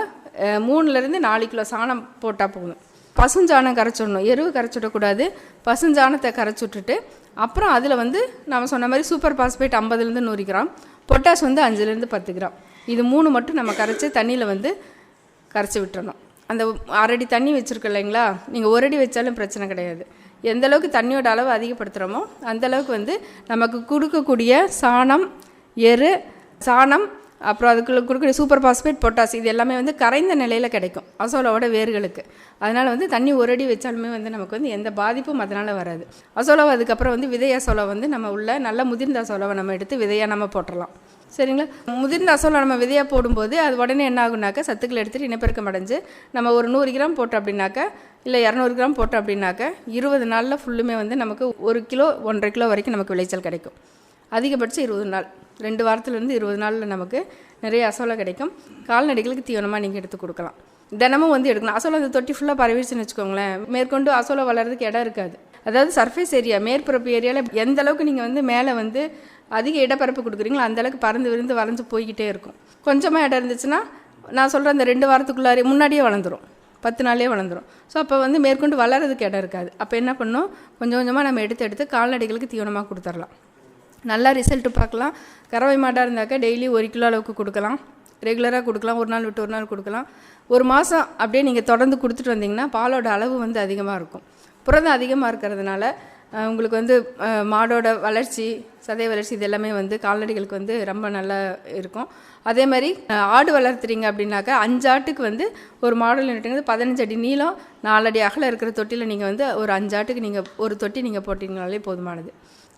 3லேருந்து 4 கிலோ சாணம் போட்டால் போதும். பசுஞ்சாணம் கரைச்சிடணும், எருவு கரைச்சிடக்கூடாது. பசுஞ்சாணத்தை கரைச்சி விட்டுட்டு அப்புறம் அதில் வந்து நம்ம சொன்ன மாதிரி சூப்பர் பாஸ்பேட் 50லேருந்து 100 கிராம், பொட்டாஷ் வந்து 5லேருந்து 10 கிராம், இது 3 மட்டும் நம்ம கரைச்சி தண்ணியில் வந்து கரைச்சி விட்டுறணும். அந்த 1/2 அடி தண்ணி வச்சுருக்கோம் இல்லைங்களா, நீங்கள் 1 அடி வச்சாலும் பிரச்சனை கிடையாது. எந்த அளவுக்கு தண்ணியோட அளவு அதிகப்படுத்துகிறோமோ அந்தளவுக்கு வந்து நமக்கு கொடுக்கக்கூடிய சாணம், சாணம் அப்புறம் அதுக்குள்ள கொடுக்கக்கூடிய சூப்பர் பாஸ்பேட், பொட்டாஸ் இது எல்லாமே வந்து கரைந்த நிலையில் கிடைக்கும் அசோலாவோட வேர்களுக்கு. அதனால் வந்து தண்ணி 1 அடி வச்சாலுமே வந்து நமக்கு வந்து எந்த பாதிப்பும் அதனால் வராது. அசோலாவை அதுக்கப்புறம் வந்து விதை அசோலா வந்து நம்ம உள்ள நல்ல முதிர்ந்த அசோலாவை நம்ம எடுத்து விதையாக நம்ம போட்டுடலாம். சரிங்களா. முதிர்ந்த அசோலா நம்ம விதையாக போடும்போது அது உடனே என்ன ஆகுனாக்கா சத்துக்கள் எடுத்துகிட்டு இனப்பெருக்கம் அடைஞ்சு நம்ம ஒரு 100 கிராம் போட்டோம் அப்படின்னாக்கா இல்லை 200 கிராம் போட்டோம் அப்படின்னாக்கா 20 நாளில் ஃபுல்லுமே வந்து நமக்கு 1 கிலோ 1.5 கிலோ வரைக்கும் நமக்கு விளைச்சல் கிடைக்கும். அதிகபட்சம் 20 நாள், 2 வாரத்துலேருந்து 20 நாளில் நமக்கு நிறைய அசோலா கிடைக்கும். கால்நடைகளுக்கு தீவனமாக நீங்கள் எடுத்து கொடுக்கலாம். தினமும் வந்து எடுக்கணும். அசோலா அந்த தொட்டி ஃபுல்லாக பரவிடுச்சுன்னு வச்சுக்கோங்களேன், மேற்கொண்டு அசோலா வளர்கிறதுக்கு இடம் இருக்காது. அதாவது சர்ஃபேஸ் ஏரியா, மேற்பரப்பு ஏரியாவில் எந்த அளவுக்கு நீங்கள் வந்து மேலே வந்து அதிக இடப்பரப்பு கொடுக்குறீங்களோ அந்தளவுக்கு பறந்து விருந்து வளைஞ்சு போய்கிட்டே இருக்கும். கொஞ்சமாக இடம் இருந்துச்சுன்னா நான் சொல்கிற அந்த 2 வாரத்துக்குள்ளாரே முன்னாடியே வளர்ந்துடும், 10 நாளே வளர்ந்துடும். ஸோ அப்போ வந்து மேற்கொண்டு வளர்கிறதுக்கு இடம் இருக்காது. அப்போ என்ன பண்ணணும், கொஞ்சம் கொஞ்சமாக நம்ம எடுத்து கால்நடைகளுக்கு தீவனமாக கொடுத்துடலாம். நல்லா ரிசல்ட்டு பார்க்கலாம். கறவை மாடாக இருந்தாக்கா டெய்லி 1 கிலோ அளவுக்கு கொடுக்கலாம், ரெகுலராக கொடுக்கலாம், ஒரு நாள் விட்டு ஒரு நாள் கொடுக்கலாம். ஒரு மாதம் அப்படியே நீங்கள் தொடர்ந்து கொடுத்துட்டு வந்தீங்கன்னா பாலோட அளவு வந்து அதிகமாக இருக்கும். புரதம் அதிகமாக இருக்கிறதுனால உங்களுக்கு வந்து மாடோட வளர்ச்சி, சதை வளர்ச்சி இது எல்லாமே வந்து கால்நடைகளுக்கு வந்து ரொம்ப நல்லா இருக்கும். அதே மாதிரி ஆடு வளர்த்துறீங்க அப்படின்னாக்கா 5 ஆட்டுக்கு வந்து ஒரு மாடல் நட்டுங்கிறது 15 அடி நீளம் 4 அடி அகலம் இருக்கிற தொட்டியில் நீங்கள் வந்து ஒரு 5 ஆட்டுக்கு நீங்கள் ஒரு தொட்டி நீங்கள் போட்டிங்கனாலே போதுமானது.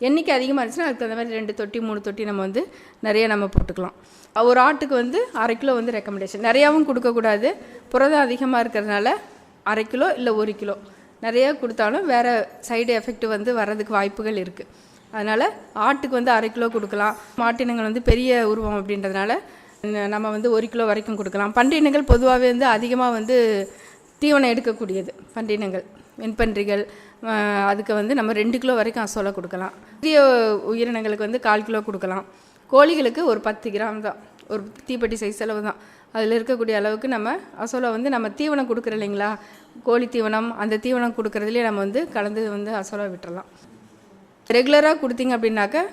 எண்ணிக்கை அதிகமாக இருந்துச்சுன்னா அதுக்கு அந்த மாதிரி 2 தொட்டி 3 தொட்டி நம்ம வந்து நிறைய நம்ம போட்டுக்கலாம். ஒரு ஆட்டுக்கு வந்து 1/2 கிலோ வந்து ரெக்கமெண்டேஷன். நிறையாவும் கொடுக்கக்கூடாது, புரதம் அதிகமாக இருக்கிறதுனால 1/2 கிலோ இல்லை 1 கிலோ நிறையா கொடுத்தாலும் வேறு சைடு எஃபெக்ட் வந்து வர்றதுக்கு வாய்ப்புகள் இருக்குது. அதனால் ஆட்டுக்கு வந்து 1/2 கிலோ கொடுக்கலாம். மாட்டினங்கள் வந்து பெரிய உருவம் அப்படின்றதுனால நம்ம வந்து 1 கிலோ வரைக்கும் கொடுக்கலாம். பன்றினங்கள் பொதுவாகவே வந்து அதிகமாக வந்து தீவனம் எடுக்கக்கூடியது. பன்றினங்கள், வெண்பன்றிகள், அதுக்கு வந்து நம்ம 2 கிலோ வரைக்கும் அசோலா கொடுக்கலாம். பெரிய உயிரினங்களுக்கு வந்து 1/4 கிலோ கொடுக்கலாம். கோழிகளுக்கு ஒரு 10 கிராம் தான், ஒரு தீப்பெட்டி சைஸ் அளவு தான். அதில் இருக்கக்கூடிய அளவுக்கு நம்ம அசோலா வந்து நம்ம தீவனம் கொடுக்குறோம் இல்லைங்களா, கோழி தீவனம், அந்த தீவனம் கொடுக்குறதுலேயே நம்ம வந்து கலந்து வந்து அசோலா விட்டுறலாம். ரெகுலராக கொடுத்தீங்க அப்படின்னாக்கா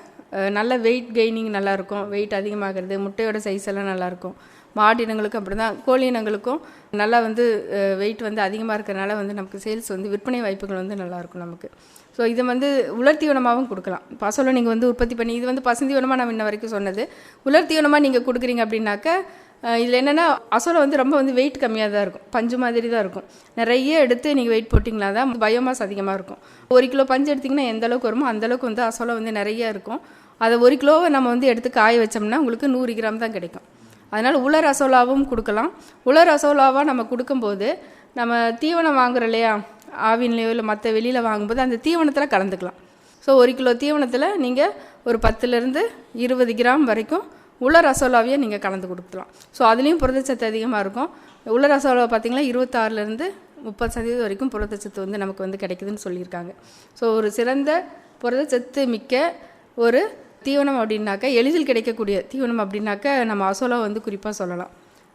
நல்ல வெயிட் கெய்னிங் நல்லாயிருக்கும், வெயிட் அதிகமாகிறது, முட்டையோட சைஸ் எல்லாம் நல்லாயிருக்கும். மாடு இனங்களுக்கும் அப்படி தான், கோழி இனங்களுக்கும் நல்லா வந்து வெயிட் வந்து அதிகமாக இருக்கிறனால வந்து நமக்கு சேல்ஸ் வந்து விற்பனை வாய்ப்புகள் வந்து நல்லாயிருக்கும் நமக்கு. ஸோ இதை வந்து உலர் தீவனமாகவும் கொடுக்கலாம். இப்போ அசோலா நீங்கள் வந்து உற்பத்தி பண்ணி, இது வந்து பசுந்தீவனமாக நம்ம இன்ன வரைக்கும் சொன்னது. உலர் தீவனமாக நீங்கள் கொடுக்குறீங்க அப்படின்னாக்கா இதில் என்னென்னா அசோலா வந்து ரொம்ப வந்து வெயிட் கம்மியாக தான் இருக்கும், பஞ்சு மாதிரி தான் இருக்கும். நிறைய எடுத்து நீங்கள் வெயிட் போட்டிங்களா தான் பயோமாஸ் அதிகமாக இருக்கும். 1 கிலோ பஞ்சு எடுத்திங்கன்னா எந்த அளவுக்கு வருமோ அந்தளவுக்கு வந்து அசோலா வந்து நிறைய இருக்கும். அதை 1 கிலோவை நம்ம வந்து எடுத்து காய வச்சோம்னா உங்களுக்கு 100 கிராம் தான் கிடைக்கும். அதனால் உலர் அசோலாவும் கொடுக்கலாம். உலர் அசோலாவாக நம்ம கொடுக்கும்போது நம்ம தீவனம் வாங்குறோம் இல்லையா, ஆவின்லையோ இல்லை மற்ற வெளியில் வாங்கும்போது அந்த தீவனத்தில் கலந்துக்கலாம். ஸோ 1 கிலோ தீவனத்தில் நீங்கள் ஒரு 10லேருந்து 20 கிராம் வரைக்கும் உலர் அசோலாவையே நீங்கள் கலந்து கொடுக்கலாம். ஸோ அதுலேயும் புரதச்சத்து அதிகமாக இருக்கும். உலர் அசோலாவை பார்த்திங்கன்னா 26லேருந்து 30% வரைக்கும் புரதச்சத்து வந்து நமக்கு வந்து கிடைக்குதுன்னு சொல்லியிருக்காங்க. ஸோ ஒரு சிறந்த புரதச்சத்து மிக்க ஒரு தீவனம் அப்படின்னாக்கா, எளிதில் கிடைக்கக்கூடிய தீவனம் அப்படின்னாக்கா நம்ம அசோலா வந்து குறிப்பாக சொல்லலாம்.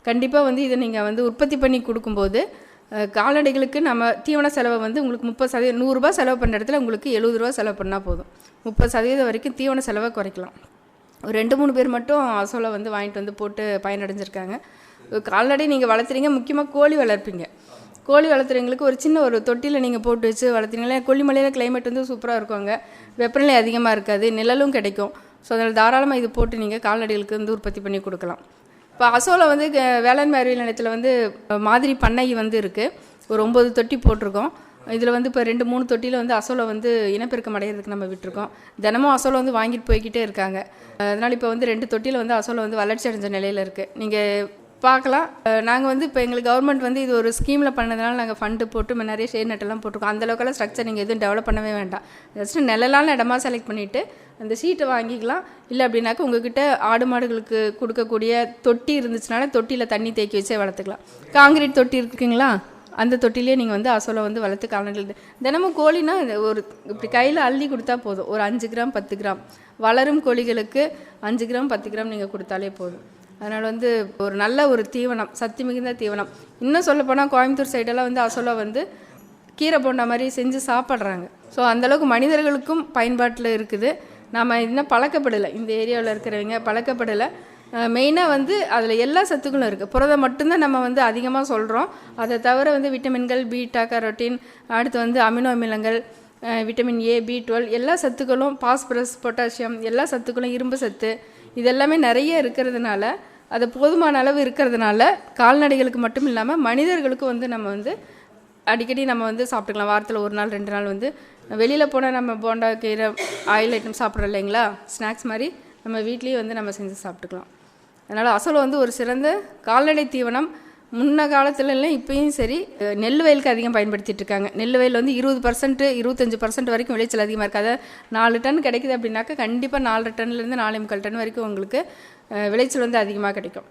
கண்டிப்பாக வந்து இதை நீங்கள் வந்து உற்பத்தி பண்ணி கொடுக்கும்போது கால்நடைகளுக்கு நம்ம தீவன செலவை வந்து உங்களுக்கு 30%, 100 ரூபா செலவு பண்ணுற இடத்துல உங்களுக்கு 70 ரூபா செலவு பண்ணால் போதும். 30% வரைக்கும் தீவன செலவை குறைக்கலாம். ஒரு 2-3 பேர் மட்டும் அசோலா வந்து வாங்கிட்டு வந்து போட்டு பயனடைஞ்சிருக்காங்க. கால்நடை நீங்கள் வளர்த்துறீங்க, முக்கியமாக கோழி வளர்ப்பீங்க. கோழி வளர்த்துறவங்களுக்கு ஒரு சின்ன ஒரு தொட்டியில் நீங்கள் போட்டு வச்சு வளர்த்துறீங்களே, கொல்லிமலையில் கிளைமேட் வந்து சூப்பராக இருக்குங்க, வெப்பநிலை அதிகமாக இருக்காது, நிழலும் கிடைக்கும். ஸோ அதில் தாராளமாக இது போட்டு நீங்கள் கால்நடைகளுக்கு வந்து உற்பத்தி பண்ணி கொடுக்கலாம். இப்போ அசோலா வந்து வேளாண்மை அறிவியல் நிலையத்தில் வந்து மாதிரி பண்ணை வந்து இருக்குது. ஒரு 9 தொட்டி போட்டிருக்கோம். இதில் வந்து இப்போ 2-3 தொட்டியில் வந்து அசோலா வந்து இனப்பெருக்கம் அடையிறதுக்கு நம்ம விட்டுருக்கோம். தினமும் அசோலா வந்து வாங்கிட்டு போய்கிட்டே இருக்காங்க. அதனால் இப்போ வந்து 2 தொட்டியில் வந்து அசோலா வந்து வளர்ச்சி அடைஞ்ச நிலையில் இருக்குது. நீங்கள் பார்க்கலாம். நாங்கள் வந்து இப்போ எங்களுக்கு கவர்மெண்ட் வந்து இது ஒரு ஸ்கீமில் பண்ணதுனால நாங்கள் ஃபண்டு போட்டு நிறைய ஷேர் நெட்டெல்லாம் போட்டிருக்கோம். அந்தளவுக்கெல்லாம் ஸ்ட்ரக்சர் நீங்கள் எதுவும் டெவலப் பண்ணவே வேண்டாம். ஜஸ்ட்டு நிழலான இடமா செலக்ட் பண்ணிவிட்டு அந்த ஷீட்டை வாங்கிக்கலாம். இல்லை அப்படின்னாக்கா உங்ககிட்ட ஆடு மாடுகளுக்கு கொடுக்கக்கூடிய தொட்டி இருந்துச்சுனால தொட்டியில் தண்ணி தேக்கி வச்சே வளர்த்துக்கலாம். காங்கிரீட் தொட்டி இருக்குங்களா, அந்த தொட்டிலே நீங்கள் வந்து அசோலா வந்து வளர்த்து கால்நடைகள் தினமும் கோழினா ஒரு இப்படி கையில் அள்ளி கொடுத்தா போதும். ஒரு 5 கிராம் 10 கிராம் வளரும் கோழிகளுக்கு 5 கிராம் 10 கிராம் நீங்கள் கொடுத்தாலே போதும். அதனால் வந்து ஒரு நல்ல ஒரு தீவனம், சக்தி மிகுந்த தீவனம். இன்னும் சொல்லப்போனால் கோயம்புத்தூர் சைடெல்லாம் வந்து அசோலா வந்து கீரை போண்டா மாதிரி செஞ்சு சாப்பிட்றாங்க. ஸோ அந்தளவுக்கு மனிதர்களுக்கும் பயன்பாட்டில் இருக்குது. நாம் இன்னும் பழக்கப்படலை, இந்த ஏரியாவில் இருக்கிறவங்க பழக்கப்படலை. மெயினாக வந்து அதில் எல்லா சத்துக்களும் இருக்குது. புரதம் மட்டும்தான் நம்ம வந்து அதிகமாக சொல்கிறோம். அதை தவிர வந்து விட்டமின்கள், பீட்டா கரோட்டின், அடுத்து வந்து அமினோ அமிலங்கள், விட்டமின் ஏ, B12 எல்லா சத்துக்களும், பாஸ்பரஸ், பொட்டாசியம் எல்லா சத்துக்களும், இரும்பு சத்து இதெல்லாமே நிறைய இருக்கிறதுனால, அது போதுமான அளவு இருக்கிறதுனால கால்நடைகளுக்கு மட்டும் இல்லாமல் மனிதர்களுக்கும் வந்து நம்ம வந்து அடிக்கடி நம்ம வந்து சாப்பிட்டுக்கலாம். வாரத்தில் 1 நாள் 2 நாள் வந்து வெளியில் போனால் நம்ம போண்டா கீரை ஆயில் ஐட்டம் சாப்பிட்றோம் இல்லைங்களா, ஸ்நாக்ஸ் மாதிரி நம்ம வீட்லேயே வந்து நம்ம செஞ்சு சாப்பிட்டுக்கலாம். அதனால் அசோலா வந்து ஒரு சிறந்த கால்நடை தீவனம். முன்ன காலத்துலலாம் இப்பயும் சரி நெல் வயலுக்கு அதிகம் பயன்படுத்திட்டு இருக்காங்க. நெல் வயல் வந்து 20% 25% வரைக்கும் விளைச்சல் அதிகமாக இருக்குது. அதை 4 டன் கிடைக்குது அப்படின்னாக்கா கண்டிப்பாக 4 டன்லேருந்து 4.25 டன் வரைக்கும் உங்களுக்கு விளைச்சல் வந்து அதிகமாக கிடைக்கும்.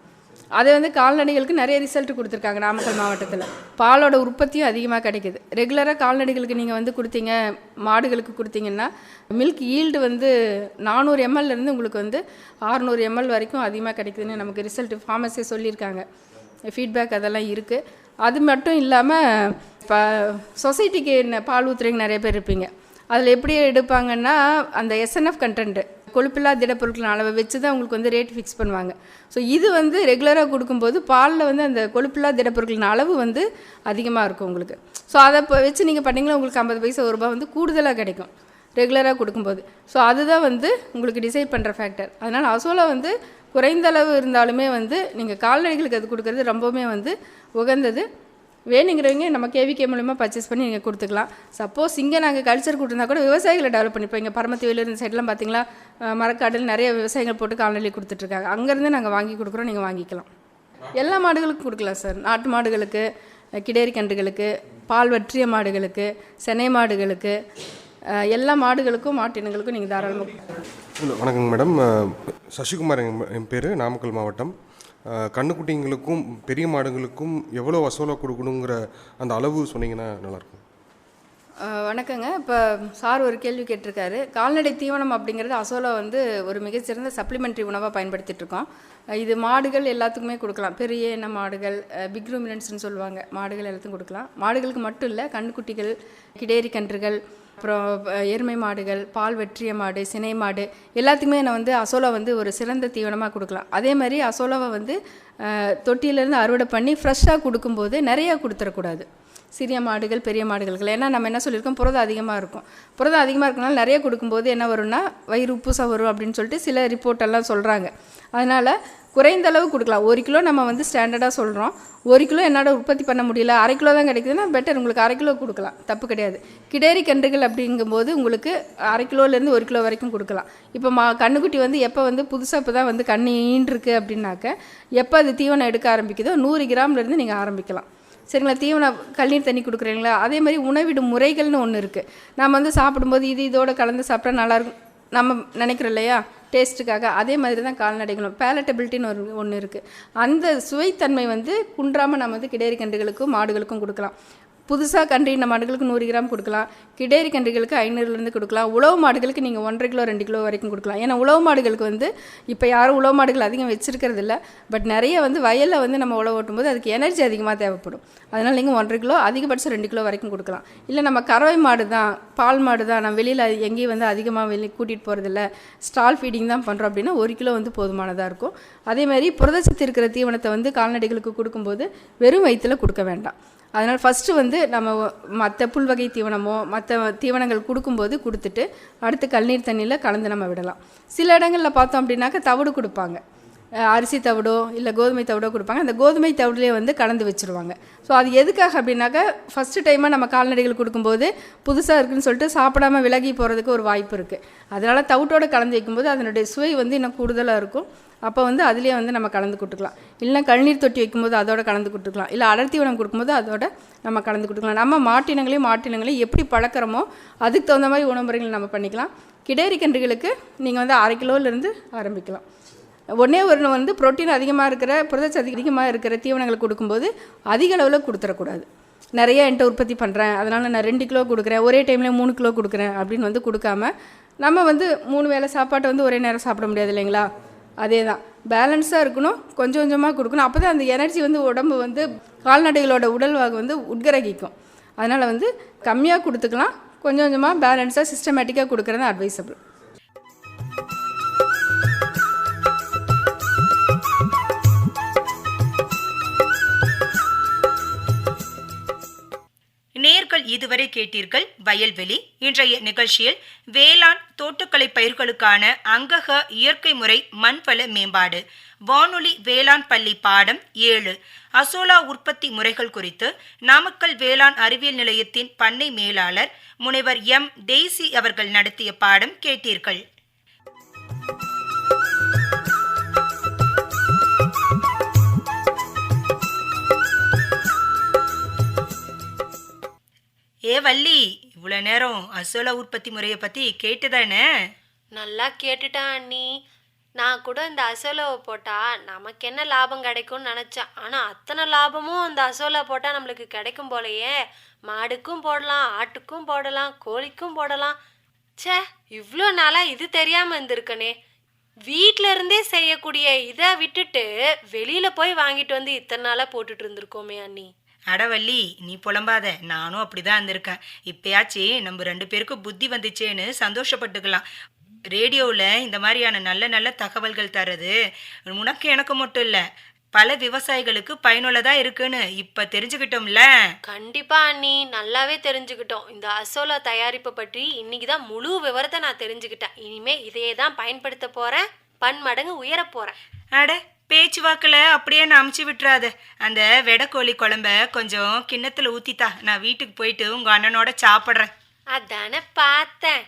அதை வந்து கால்நடைகளுக்கு நிறைய ரிசல்ட் கொடுத்துருக்காங்க நாமக்கல் மாவட்டத்தில். பாலோட உற்பத்தியும் அதிகமாக கிடைக்குது. ரெகுலராக கால்நடைகளுக்கு நீங்கள் வந்து கொடுத்தீங்க, மாடுகளுக்கு கொடுத்தீங்கன்னா மில்க் ஈல்டு வந்து 400 ml உங்களுக்கு வந்து 600 ml வரைக்கும் அதிகமாக கிடைக்குதுன்னு நமக்கு ரிசல்ட் ஃபார்மஸே சொல்லியிருக்காங்க. ஃபீட்பேக் அதெல்லாம் இருக்குது. அது மட்டும் இல்லாமல் இப்போ சொசைட்டிக்கு பால் ஊற்றுறவங்க நிறைய பேர் இருப்பீங்க. அதில் எப்படி எடுப்பாங்கன்னா அந்த SNF கண்டென்ட்டு, கொழுப்பில்லா திடப்பொருட்களின் அளவை வச்சு தான் உங்களுக்கு வந்து ரேட் ஃபிக்ஸ் பண்ணுவாங்க. ஸோ இது வந்து ரெகுலராக கொடுக்கும்போது பாலில் வந்து அந்த கொழுப்பில்லா திடப்பொருட்களின் அளவு வந்து அதிகமாக இருக்கும் உங்களுக்கு. ஸோ அதை இப்போ வச்சு நீங்கள் பண்ணிங்கன்னா உங்களுக்கு 50 பைசா ₹1 வந்து கூடுதலாக கிடைக்கும் ரெகுலராக கொடுக்கும்போது. ஸோ அதுதான் வந்து உங்களுக்கு டிசைட் பண்ணுற ஃபேக்டர். அதனால் அசோலா வந்து குறைந்த அளவு இருந்தாலுமே வந்து நீங்கள் கால்நடைகளுக்கு அது கொடுக்குறது ரொம்பவுமே வந்து உகந்தது. வேணுங்கிறவங்க நம்ம KVK மூலமாக பர்ச்சேஸ் பண்ணி நீங்கள் கொடுத்துக்கலாம். சப்போஸ் இங்கே நாங்கள் கல்ச்சர் கொடுத்துருந்தா கூட விவசாயிகளை டெவலப் பண்ணிப்போம். இங்கே பரமத்தி வேலூர் இந்த சைட்லாம் பார்த்தீங்களா மரக்காடில் நிறைய விவசாயிகள் போட்டு கால்நடை கொடுத்துட்ருக்காங்க. அங்கேருந்து நாங்கள் வாங்கி கொடுக்குறோம், நீங்கள் வாங்கிக்கலாம். எல்லா மாடுகளுக்கும் கொடுக்கலாம் சார். நாட்டு மாடுகளுக்கு, கிடேரி கன்றுகளுக்கு, பால் வற்றிய மாடுகளுக்கு, செனை மாடுகளுக்கு, எல்லா மாடுகளுக்கும் மாட்டினங்களுக்கும் நீங்கள் தாராளமாக. வணக்கங்க மேடம், சசிகுமார் என் பேர், நாமக்கல் மாவட்டம். கண்ணுக்குட்டிங்களுக்கும் பெரிய மாடுகளுக்கும் எவ்வளோ அசோலா கொடுக்கணுங்கிற அந்த அளவு சொன்னீங்கன்னா நல்லாயிருக்கும். வணக்கங்க. இப்போ சார் ஒரு கேள்வி கேட்டிருக்காரு. கால்நடை தீவனம் அப்படிங்கிறது அசோலா வந்து ஒரு மிகச்சிறந்த சப்ளிமெண்ட்ரி உணவாக பயன்படுத்திகிட்ருக்கோம். இது மாடுகள் எல்லாத்துக்குமே கொடுக்கலாம். பெரிய எண்ண மாடுகள், பிக் ரூமினன்ட்ஸ்னு சொல்லுவாங்க, மாடுகள் எல்லாத்துக்கும் கொடுக்கலாம். மாடுகளுக்கு மட்டும் இல்லை, கண்ணுக்குட்டிகள், கிடேரி கன்றுகள், அப்புறம் எருமை மாடுகள், பால் வெற்றிய மாடு, சினை மாடு எல்லாத்துக்குமே நான் வந்து அசோலா வந்து ஒரு சிறந்த தீவனமாக கொடுக்கலாம். அதே மாதிரி அசோலாவை வந்து தொட்டியிலேருந்து அறுவடை பண்ணி ஃப்ரெஷ்ஷாக கொடுக்கும்போது நிறையா கொடுத்துடக்கூடாது. சிறிய மாடுகள், பெரிய மாடுகளுக்கு ஏன்னா நம்ம என்ன சொல்லியிருக்கோம், புரதம் அதிகமாக இருக்கும். புரதம் அதிகமாக இருக்கனால நிறைய கொடுக்கும்போது என்ன வரும்னா வயிறு உப்புசா வரும் அப்படின்னு சொல்லிட்டு சில ரிப்போர்ட்டெல்லாம் சொல்கிறாங்க. அதனால் குறைந்த அளவு கொடுக்கலாம். 1 கிலோ நம்ம வந்து ஸ்டாண்டர்டாக சொல்கிறோம். 1 கிலோ என்னோட உற்பத்தி பண்ண முடியல, அரை கிலோ தான் கிடைக்குதுன்னா பெட்டர், உங்களுக்கு அரை கிலோ கொடுக்கலாம், தப்பு கிடையாது. கிடேரி கன்றுகள் அப்படிங்கும்போது உங்களுக்கு அரை கிலோலேருந்து 1 கிலோ வரைக்கும் கொடுக்கலாம். இப்போ கண்ணுக்குட்டி வந்து எப்போ வந்து புதுசாக இப்போ தான் வந்து கண்ணு ஈன்றிருக்கு அப்படின்னாக்க எப்போ அது தீவனம் எடுக்க ஆரம்பிக்குதோ 100 கிராம்லேருந்து நீங்கள் ஆரம்பிக்கலாம். சரிங்களா? தீவனம் கல்லீர் தண்ணி கொடுக்குறீங்களா? அதே மாதிரி உணவிடும் முறைகள்னு ஒன்று இருக்குது. நம்ம வந்து சாப்பிடும்போது இதோடு கலந்து சாப்பிட்டா நல்லாயிருக்கும் நம்ம நினைக்கிறோம் இல்லையா, டேஸ்ட்டுக்காக. அதே மாதிரி தான் கால்நடைகளும் பேலட்டபிலிட்டின்னு ஒன்று இருக்குது. அந்த சுவைத்தன்மை வந்து குன்றாமல் நம்ம வந்து கிடேரி கன்றுகளுக்கும் மாடுகளுக்கும் கொடுக்கலாம். புதுசாக கன்றின மாடுகளுக்கு 100 கிராம் கொடுக்கலாம். கிடேரி கன்றுகளுக்கு 500லேருந்து கொடுக்கலாம். உழவு மாடுகளுக்கு நீங்கள் 1.5 கிலோ 2 கிலோ வரைக்கும் கொடுக்கலாம். ஏன்னா உழவு மாடுகளுக்கு வந்து இப்போ யாரும் உழவு மாடுகள் அதிகம் வச்சுருக்கிறது இல்லை. பட் நிறைய வந்து வயலில் வந்து நம்ம உழவு ஓட்டும்போது அதுக்கு எனர்ஜி அதிகமாக தேவைப்படும். அதனால் நீங்கள் 1.5 கிலோ, அதிகபட்சம் 2 கிலோ வரைக்கும் கொடுக்கலாம். இல்லை நம்ம கறவை மாடு தான், பால் மாடு தான், நம்ம வெளியில் எங்கேயும் வந்து அதிகமாக வெளியே கூட்டிகிட்டு போகிறதில்ல, ஸ்டால் ஃபீடிங் தான் பண்ணுறோம் அப்படின்னா 1 கிலோ வந்து போதுமானதாக இருக்கும். அதே மாதிரி புரதச்சத்து இருக்கிற தீவனத்தை வந்து கால்நடைகளுக்கு கொடுக்கும்போது வெறும் வயிற்றில் கொடுக்க வேண்டாம். அதனால் ஃபஸ்ட்டு வந்து நம்ம மற்ற புல்வகை தீவனமோ மற்ற தீவனங்கள் கொடுக்கும்போது கொடுத்துட்டு அடுத்து கல்நீர் தண்ணியில் கலந்து நம்ம விடலாம். சில இடங்களில் பார்த்தோம் அப்படின்னாக்கா தவிடு கொடுப்பாங்க, அரிசி தவிடோ இல்லை கோதுமை தவிடோ கொடுப்பாங்க. அந்த கோதுமை தவிடுலேயே வந்து கலந்து வச்சுருவாங்க. ஸோ அது எதுக்காக அப்படின்னாக்கா ஃபஸ்ட்டு டைமாக நம்ம கால்நடைகள் கொடுக்கும்போது புதுசாக இருக்குதுன்னு சொல்லிட்டு சாப்பிடாம விலகி போகிறதுக்கு ஒரு வாய்ப்பு இருக்குது. அதனால் தவிட்டோடு கலந்து வைக்கும்போது அதனுடைய சுவை வந்து இன்னும் கூடுதலாக இருக்கும். அப்போ வந்து அதுலேயே வந்து நம்ம கலந்து கொடுத்துக்கலாம். இல்லைனா கழுநீர் தொட்டி வைக்கும்போது அதோட கலந்து கொடுத்துக்கலாம். இல்லை அடர்த்தி உணவு கொடுக்கும்போது அதோட நம்ம கலந்து கொடுத்துக்கலாம். நம்ம மாட்டினங்களையும் எப்படி பழக்கிறோமோ அதுக்கு தகுந்த மாதிரி உணவு முறைகள் நம்ம பண்ணிக்கலாம். கிடேரி கன்றுகளுக்கு நீங்கள் வந்து 1/2 கிலோலேருந்து ஆரம்பிக்கலாம். ஒன்றே வந்து புரோட்டீன் அதிகமாக இருக்கிற, புரதச்சத்து அதிகமாக இருக்கிற தீவனங்களை கொடுக்கும்போது அதிக அளவில் கொடுத்துடக்கூடாது. நிறைய என்கிட்ட உற்பத்தி பண்ணுறேன், அதனால் நான் 2 கிலோ கொடுக்குறேன், ஒரே டைமில் 3 கிலோ கொடுக்குறேன் அப்படின்னு வந்து கொடுக்காம, நம்ம வந்து 3 வேளை சாப்பாட்டை வந்து ஒரே நேரம் சாப்பிட முடியாது இல்லைங்களா? அதே தான், பேலன்ஸாக இருக்கணும், கொஞ்சம் கொஞ்சமாக கொடுக்கணும். அப்போ தான் அந்த எனர்ஜி வந்து உடம்பு வந்து கால்நடைகளோட உடல்வாக வந்து உட்கிரகிக்கும். அதனால் வந்து கம்மியாக கொடுத்துக்கலாம், கொஞ்சம் கொஞ்சமாக பேலன்ஸாக சிஸ்டமேட்டிக்காக கொடுக்குறது அட்வைசபிள். நேயர்கள் இதுவரை கேட்டீர்கள் வயல்வெளி. இன்றைய நிகழ்ச்சியில் வேளாண் தோட்டக்கலை பயிர்களுக்கான அங்கக இயற்கை முறை மண்வள மேம்பாடு வானொலி வேளாண் பள்ளி பாடம் 7 அசோலா உற்பத்தி முறைகள் குறித்து நாமக்கல் வேளாண் அறிவியல் நிலையத்தின் பண்ணை மேலாளர் முனைவர் M. டெய்சி அவர்கள் நடத்திய பாடம் கேட்டீர்கள். ஏ வள்ளி, இவ்வளோ நேரம் அசோலா உற்பத்தி முறையை பற்றி கேட்டுதானே? நல்லா கேட்டுட்டேன் அண்ணி. நான் கூட இந்த அசோலாவை போட்டா நமக்கு என்ன லாபம் கிடைக்கும்னு நினைச்சேன். ஆனா அத்தனை லாபமும் அந்த அசோலா போட்டா நம்மளுக்கு கிடைக்கும் போலயே. மாடுக்கும் போடலாம், ஆட்டுக்கும் போடலாம், கோழிக்கும் போடலாம். ச்சே, இவ்வளோ நாளா இது தெரியாம இருந்திருக்கனே. வீட்ல இருந்தே செய்யக்கூடிய இதை விட்டுட்டு வெளியில போய் வாங்கிட்டு வந்து இத்தனை நாளா போட்டுட்டு இருந்திருக்கோமே அண்ணி. அடவள்ளி, நீ புலம்பாத, நானும் அப்படிதான் இருந்திருக்கேன். இப்பயாச்சு நம்ம 2 பேருக்கும் புத்தி வந்துச்சேன்னு சந்தோஷப்பட்டுக்கலாம். ரேடியோவில் இந்த மாதிரியான நல்ல நல்ல தகவல்கள் தர்றது உனக்கு எனக்கு மட்டும் இல்லை, பல விவசாயிகளுக்கு பயனுள்ளதா இருக்குன்னு இப்ப தெரிஞ்சுக்கிட்டோம்ல. கண்டிப்பா அண்ணி, நல்லாவே தெரிஞ்சுக்கிட்டோம். இந்த அசோலா தயாரிப்பை பற்றி இன்னைக்கு தான் முழு விவரத்தை நான் தெரிஞ்சுக்கிட்டேன். இனிமே இதையே தான் பயன்படுத்த போறேன், பன்மடங்கு உயர போறேன். அட, பேச்சுவாக்கில் அப்படியே நான் அமுச்சு விட்டுறாத. அந்த வெடக்கோழி குழம்ப கொஞ்சம் கிண்ணத்துல ஊத்தித்தா, நான் வீட்டுக்கு போயிட்டு உங்க அண்ணனோட சாப்பிட்றேன். அதானே பார்த்தேன்.